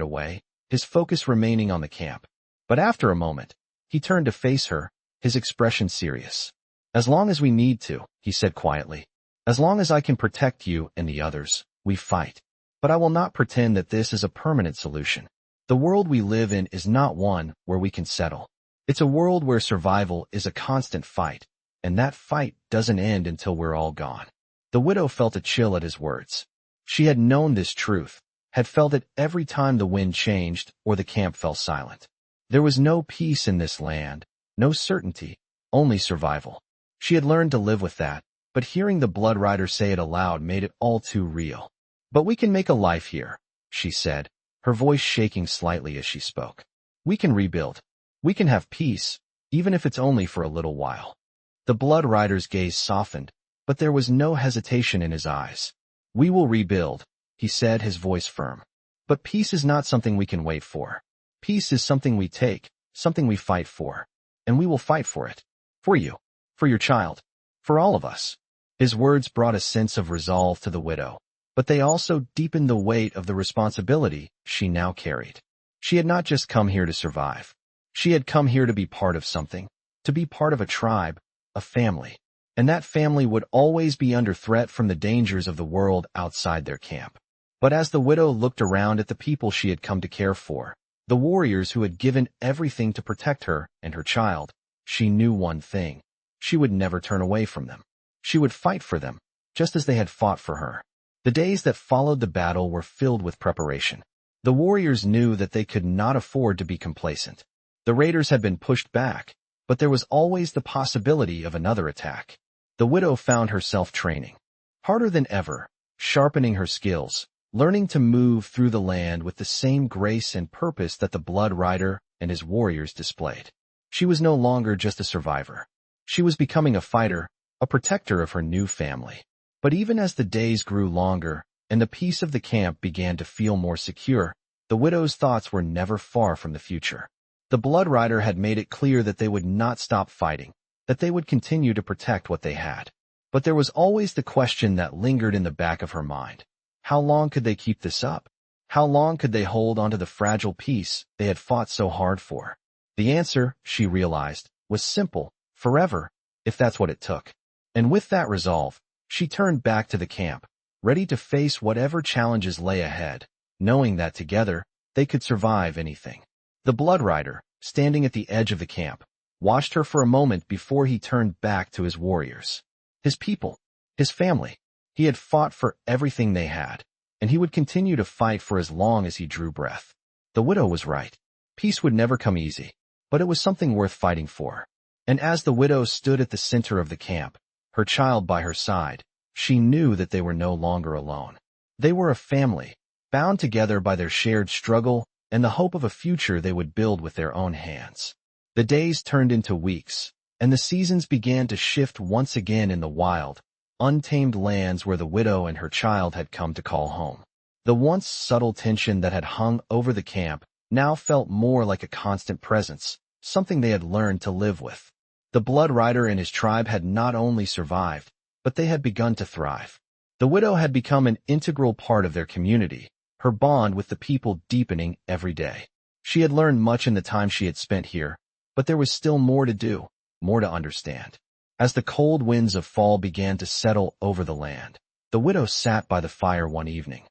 away, his focus remaining on the camp. But after a moment, he turned to face her, his expression serious. "As long as we need to," he said quietly. "As long as I can protect you and the others, we fight. But I will not pretend that this is a permanent solution. The world we live in is not one where we can settle. It's a world where survival is a constant fight, and that fight doesn't end until we're all gone." The widow felt a chill at his words. She had known this truth, had felt it every time the wind changed or the camp fell silent. There was no peace in this land, no certainty, only survival. She had learned to live with that, but hearing the Blood Rider say it aloud made it all too real. "But we can make a life here," she said, her voice shaking slightly as she spoke. "We can rebuild. We can have peace, even if it's only for a little while." The Blood Rider's gaze softened, but there was no hesitation in his eyes. "We will rebuild," he said, his voice firm. "But peace is not something we can wait for. Peace is something we take, something we fight for. And we will fight for it. For you, for your child, for all of us." His words brought a sense of resolve to the widow, but they also deepened the weight of the responsibility she now carried. She had not just come here to survive. She had come here to be part of something, to be part of a tribe, a family. And that family would always be under threat from the dangers of the world outside their camp. But as the widow looked around at the people she had come to care for, the warriors who had given everything to protect her and her child, she knew one thing. She would never turn away from them. She would fight for them, just as they had fought for her. The days that followed the battle were filled with preparation. The warriors knew that they could not afford to be complacent. The raiders had been pushed back, but there was always the possibility of another attack. The widow found herself training harder than ever, sharpening her skills, learning to move through the land with the same grace and purpose that the Blood Rider and his warriors displayed. She was no longer just a survivor. She was becoming a fighter, a protector of her new family. But even as the days grew longer and the peace of the camp began to feel more secure, the widow's thoughts were never far from the future. The Blood Rider had made it clear that they would not stop fighting, that they would continue to protect what they had. But there was always the question that lingered in the back of her mind. How long could they keep this up? How long could they hold onto the fragile peace they had fought so hard for? The answer, she realized, was simple: forever, if that's what it took. And with that resolve, she turned back to the camp, ready to face whatever challenges lay ahead, knowing that together, they could survive anything. The Blood Rider, standing at the edge of the camp, watched her for a moment before he turned back to his warriors. His people, his family. He had fought for everything they had, and he would continue to fight for as long as he drew breath. The widow was right. Peace would never come easy, but it was something worth fighting for. And as the widow stood at the center of the camp, her child by her side, she knew that they were no longer alone. They were a family, bound together by their shared struggle and the hope of a future they would build with their own hands. The days turned into weeks, and the seasons began to shift once again in the wild, untamed lands where the widow and her child had come to call home. The once subtle tension that had hung over the camp now felt more like a constant presence, something they had learned to live with. The Blood Rider and his tribe had not only survived, but they had begun to thrive. The widow had become an integral part of their community, her bond with the people deepening every day. She had learned much in the time she had spent here, but there was still more to do, more to understand. As the cold winds of fall began to settle over the land, the widow sat by the fire one evening,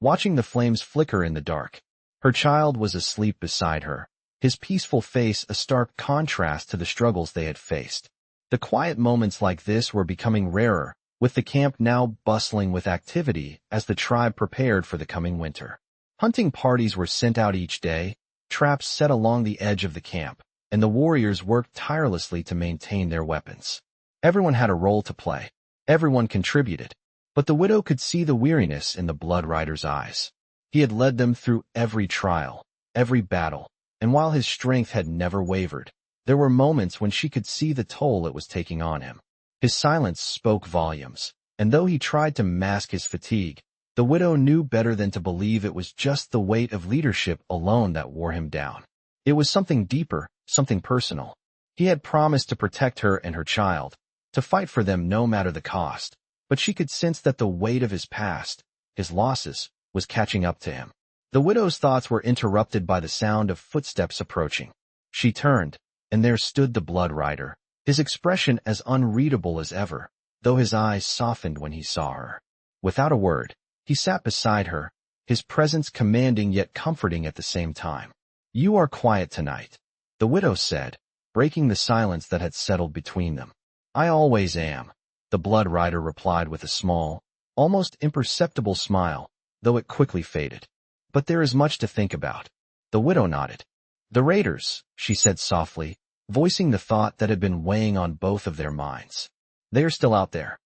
watching the flames flicker in the dark. Her child was asleep beside her, his peaceful face a stark contrast to the struggles they had faced. The quiet moments like this were becoming rarer, with the camp now bustling with activity as the tribe prepared for the coming winter. Hunting parties were sent out each day, traps set along the edge of the camp, and the warriors worked tirelessly to maintain their weapons. Everyone had a role to play. Everyone contributed. But the widow could see the weariness in the Blood Rider's eyes. He had led them through every trial, every battle, and while his strength had never wavered, there were moments when she could see the toll it was taking on him. His silence spoke volumes, and though he tried to mask his fatigue, the widow knew better than to believe it was just the weight of leadership alone that wore him down. It was something deeper, something personal. He had promised to protect her and her child, to fight for them no matter the cost, but she could sense that the weight of his past, his losses, was catching up to him. The widow's thoughts were interrupted by the sound of footsteps approaching. She turned, and there stood the Blood Rider, his expression as unreadable as ever, though his eyes softened when he saw her. Without a word, he sat beside her, his presence commanding yet comforting at the same time. "You are quiet tonight," the widow said, breaking the silence that had settled between them. "I always am," the Blood Rider replied with a small, almost imperceptible smile, though it quickly faded. "But there is much to think about." The widow nodded. "The raiders," she said softly, voicing the thought that had been weighing on both of their minds. "They are still out there."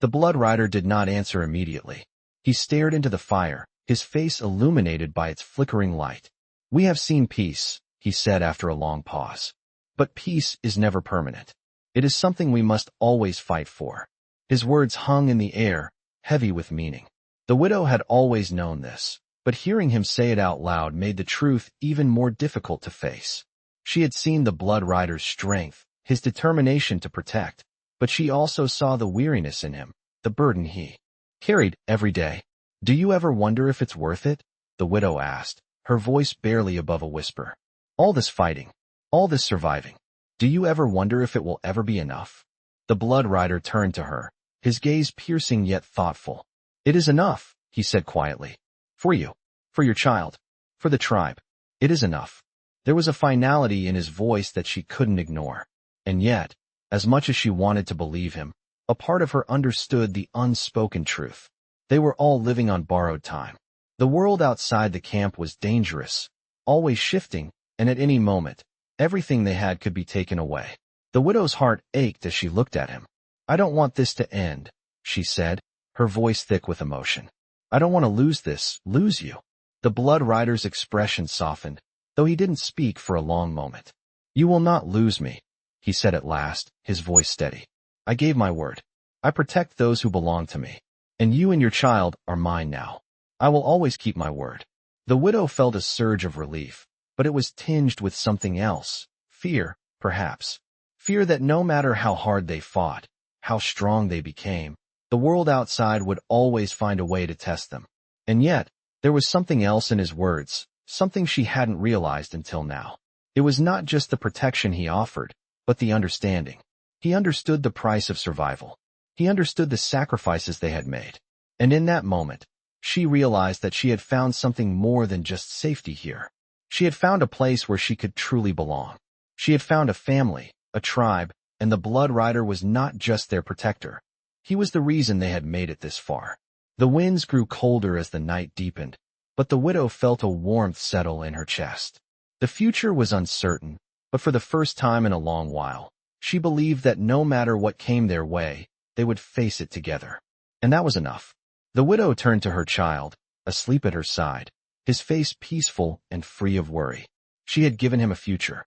The Blood Rider did not answer immediately. He stared into the fire, his face illuminated by its flickering light. "We have seen peace," he said after a long pause. "But peace is never permanent. It is something we must always fight for." His words hung in the air, heavy with meaning. The widow had always known this, but hearing him say it out loud made the truth even more difficult to face. She had seen the Blood Rider's strength, his determination to protect, but she also saw the weariness in him, the burden he carried every day. "Do you ever wonder if it's worth it?" the widow asked, her voice barely above a whisper. "All this fighting, all this surviving, do you ever wonder if it will ever be enough?" The Blood Rider turned to her, his gaze piercing yet thoughtful. "It is enough," he said quietly. "For you, for your child, for the tribe. It is enough." There was a finality in his voice that she couldn't ignore. And yet, as much as she wanted to believe him, a part of her understood the unspoken truth. They were all living on borrowed time. The world outside the camp was dangerous, always shifting, and at any moment, everything they had could be taken away. The widow's heart ached as she looked at him. "I don't want this to end," she said, her voice thick with emotion. "I don't want to lose you." The Blood Rider's expression softened, though he didn't speak for a long moment. "You will not lose me," he said at last, his voice steady. "I gave my word. I protect those who belong to me. And you and your child are mine now. I will always keep my word." The widow felt a surge of relief, but it was tinged with something else. Fear, perhaps. Fear that no matter how hard they fought, how strong they became, the world outside would always find a way to test them. And yet, there was something else in his words, something she hadn't realized until now. It was not just the protection he offered, but the understanding. He understood the price of survival. He understood the sacrifices they had made. And in that moment, she realized that she had found something more than just safety here. She had found a place where she could truly belong. She had found a family, a tribe, and the Blood Rider was not just their protector. He was the reason they had made it this far. The winds grew colder as the night deepened, but the widow felt a warmth settle in her chest. The future was uncertain, but for the first time in a long while, she believed that no matter what came their way, they would face it together. And that was enough. The widow turned to her child, asleep at her side, his face peaceful and free of worry. She had given him a future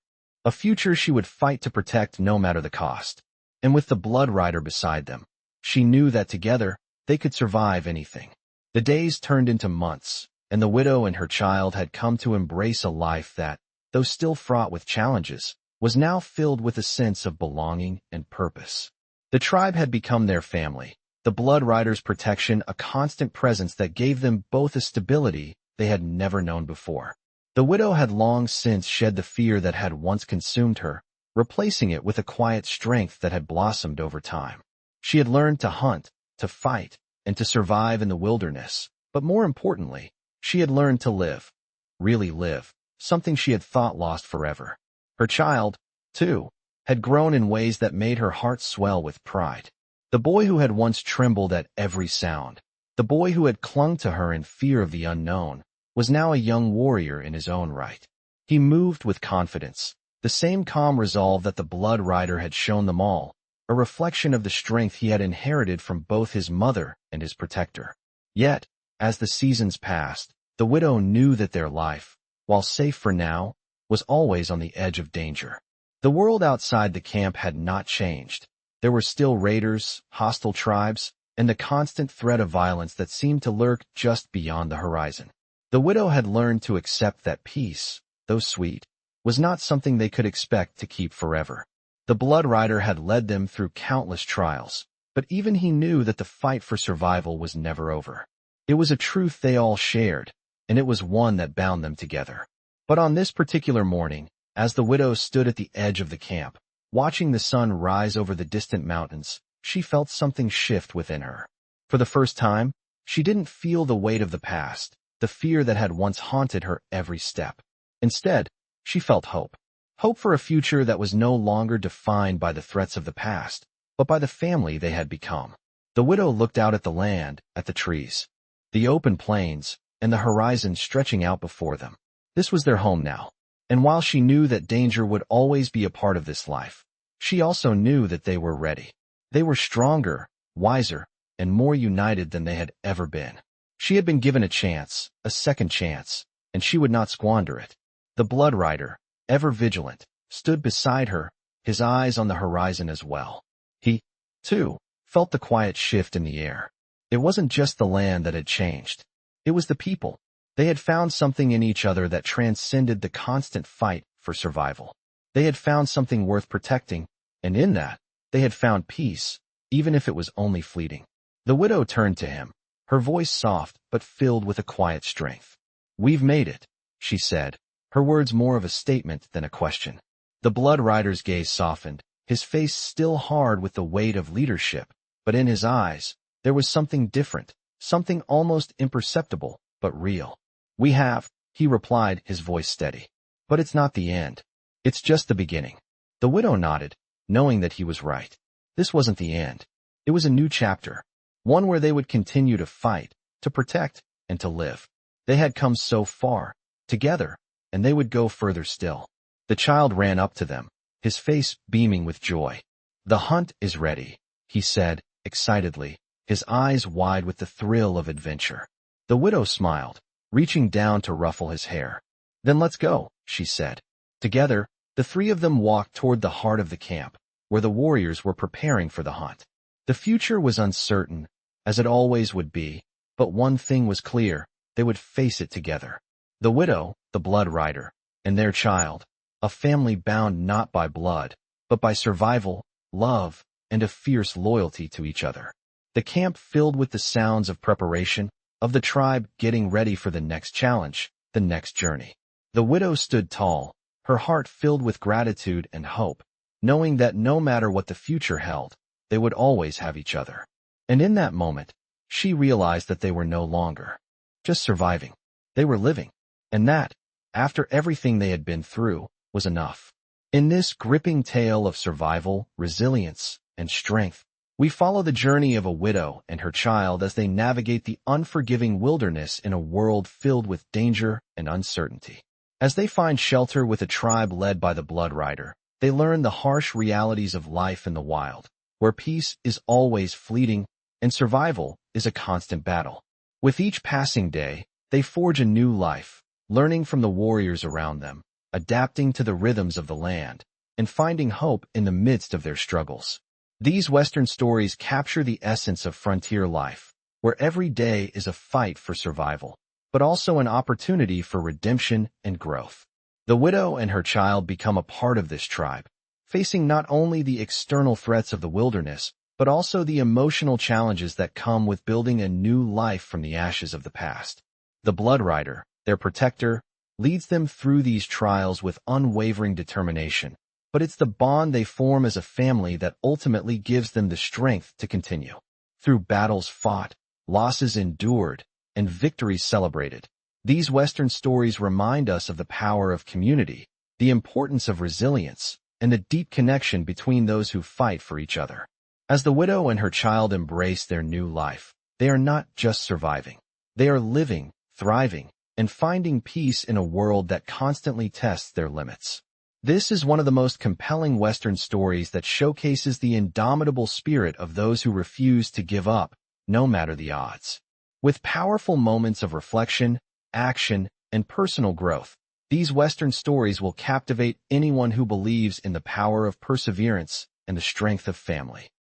she would fight to protect no matter the cost. And with the Blood Rider beside them, she knew that together, they could survive anything. The days turned into months, and the widow and her child had come to embrace a life that, though still fraught with challenges, was now filled with a sense of belonging and purpose. The tribe had become their family, the Blood Rider's protection a constant presence that gave them both a stability they had never known before. The widow had long since shed the fear that had once consumed her, replacing it with a quiet strength that had blossomed over time. She had learned to hunt, to fight, and to survive in the wilderness, but more importantly, she had learned to live. Really live, something she had thought lost forever. Her child, too, had grown in ways that made her heart swell with pride. The boy who had once trembled at every sound, the boy who had clung to her in fear of the unknown, was now a young warrior in his own right. He moved with confidence, the same calm resolve that the Blood Rider had shown them all, a reflection of the strength he had inherited from both his mother and his protector. Yet, as the seasons passed, the widow knew that their life, while safe for now, was always on the edge of danger. The world outside the camp had not changed. There were still raiders, hostile tribes, and the constant threat of violence that seemed to lurk just beyond the horizon. The widow had learned to accept that peace, though sweet, was not something they could expect to keep forever. The Blood Rider had led them through countless trials, but even he knew that the fight for survival was never over. It was a truth they all shared, and it was one that bound them together. But on this particular morning, as the widow stood at the edge of the camp, watching the sun rise over the distant mountains, she felt something shift within her. For the first time, she didn't feel the weight of the past, the fear that had once haunted her every step. Instead, she felt hope. Hope for a future that was no longer defined by the threats of the past, but by the family they had become. The widow looked out at the land, at the trees, the open plains, and the horizon stretching out before them. This was their home now. And while she knew that danger would always be a part of this life, she also knew that they were ready. They were stronger, wiser, and more united than they had ever been. She had been given a chance, a second chance, and she would not squander it. The Blood Rider, ever vigilant, stood beside her, his eyes on the horizon as well. He, too, felt the quiet shift in the air. It wasn't just the land that had changed. It was the people. They had found something in each other that transcended the constant fight for survival. They had found something worth protecting, and in that, they had found peace, even if it was only fleeting. The widow turned to him, her voice soft but filled with a quiet strength. "We've made it," she said, her words more of a statement than a question. The Blood Rider's gaze softened, his face still hard with the weight of leadership, but in his eyes, there was something different, something almost imperceptible, but real. "We have," he replied, his voice steady. "But it's not the end. It's just the beginning." The widow nodded, knowing that he was right. This wasn't the end. It was a new chapter, one where they would continue to fight, to protect, and to live. They had come so far, together, and they would go further still. The child ran up to them, his face beaming with joy. "The hunt is ready," he said, excitedly, his eyes wide with the thrill of adventure. The widow smiled, reaching down to ruffle his hair. "Then let's go," she said. Together, the three of them walked toward the heart of the camp, where the warriors were preparing for the hunt. The future was uncertain, as it always would be, but one thing was clear: they would face it together. The widow, the Blood Rider, and their child, a family bound not by blood, but by survival, love, and a fierce loyalty to each other. The camp filled with the sounds of preparation, of the tribe getting ready for the next challenge, the next journey. The widow stood tall, her heart filled with gratitude and hope, knowing that no matter what the future held, they would always have each other. And in that moment, she realized that they were no longer just surviving. They were living. And that, after everything they had been through, was enough. In this gripping tale of survival, resilience, and strength, we follow the journey of a widow and her child as they navigate the unforgiving wilderness in a world filled with danger and uncertainty. As they find shelter with a tribe led by the Blood Rider, they learn the harsh realities of life in the wild, where peace is always fleeting and survival is a constant battle. With each passing day, they forge a new life, learning from the warriors around them, adapting to the rhythms of the land, and finding hope in the midst of their struggles. These Western stories capture the essence of frontier life, where every day is a fight for survival, but also an opportunity for redemption and growth. The widow and her child become a part of this tribe, facing not only the external threats of the wilderness, but also the emotional challenges that come with building a new life from the ashes of the past. The Blood Rider, their protector, leads them through these trials with unwavering determination, but it's the bond they form as a family that ultimately gives them the strength to continue. Through battles fought, losses endured, and victories celebrated, these Western stories remind us of the power of community, the importance of resilience, and the deep connection between those who fight for each other. As the widow and her child embrace their new life, they are not just surviving. They are living, thriving, and finding peace in a world that constantly tests their limits. This is one of the most compelling Western stories that showcases the indomitable spirit of those who refuse to give up, no matter the odds. With powerful moments of reflection, action, and personal growth, these Western stories will captivate anyone who believes in the power of perseverance and the strength of family.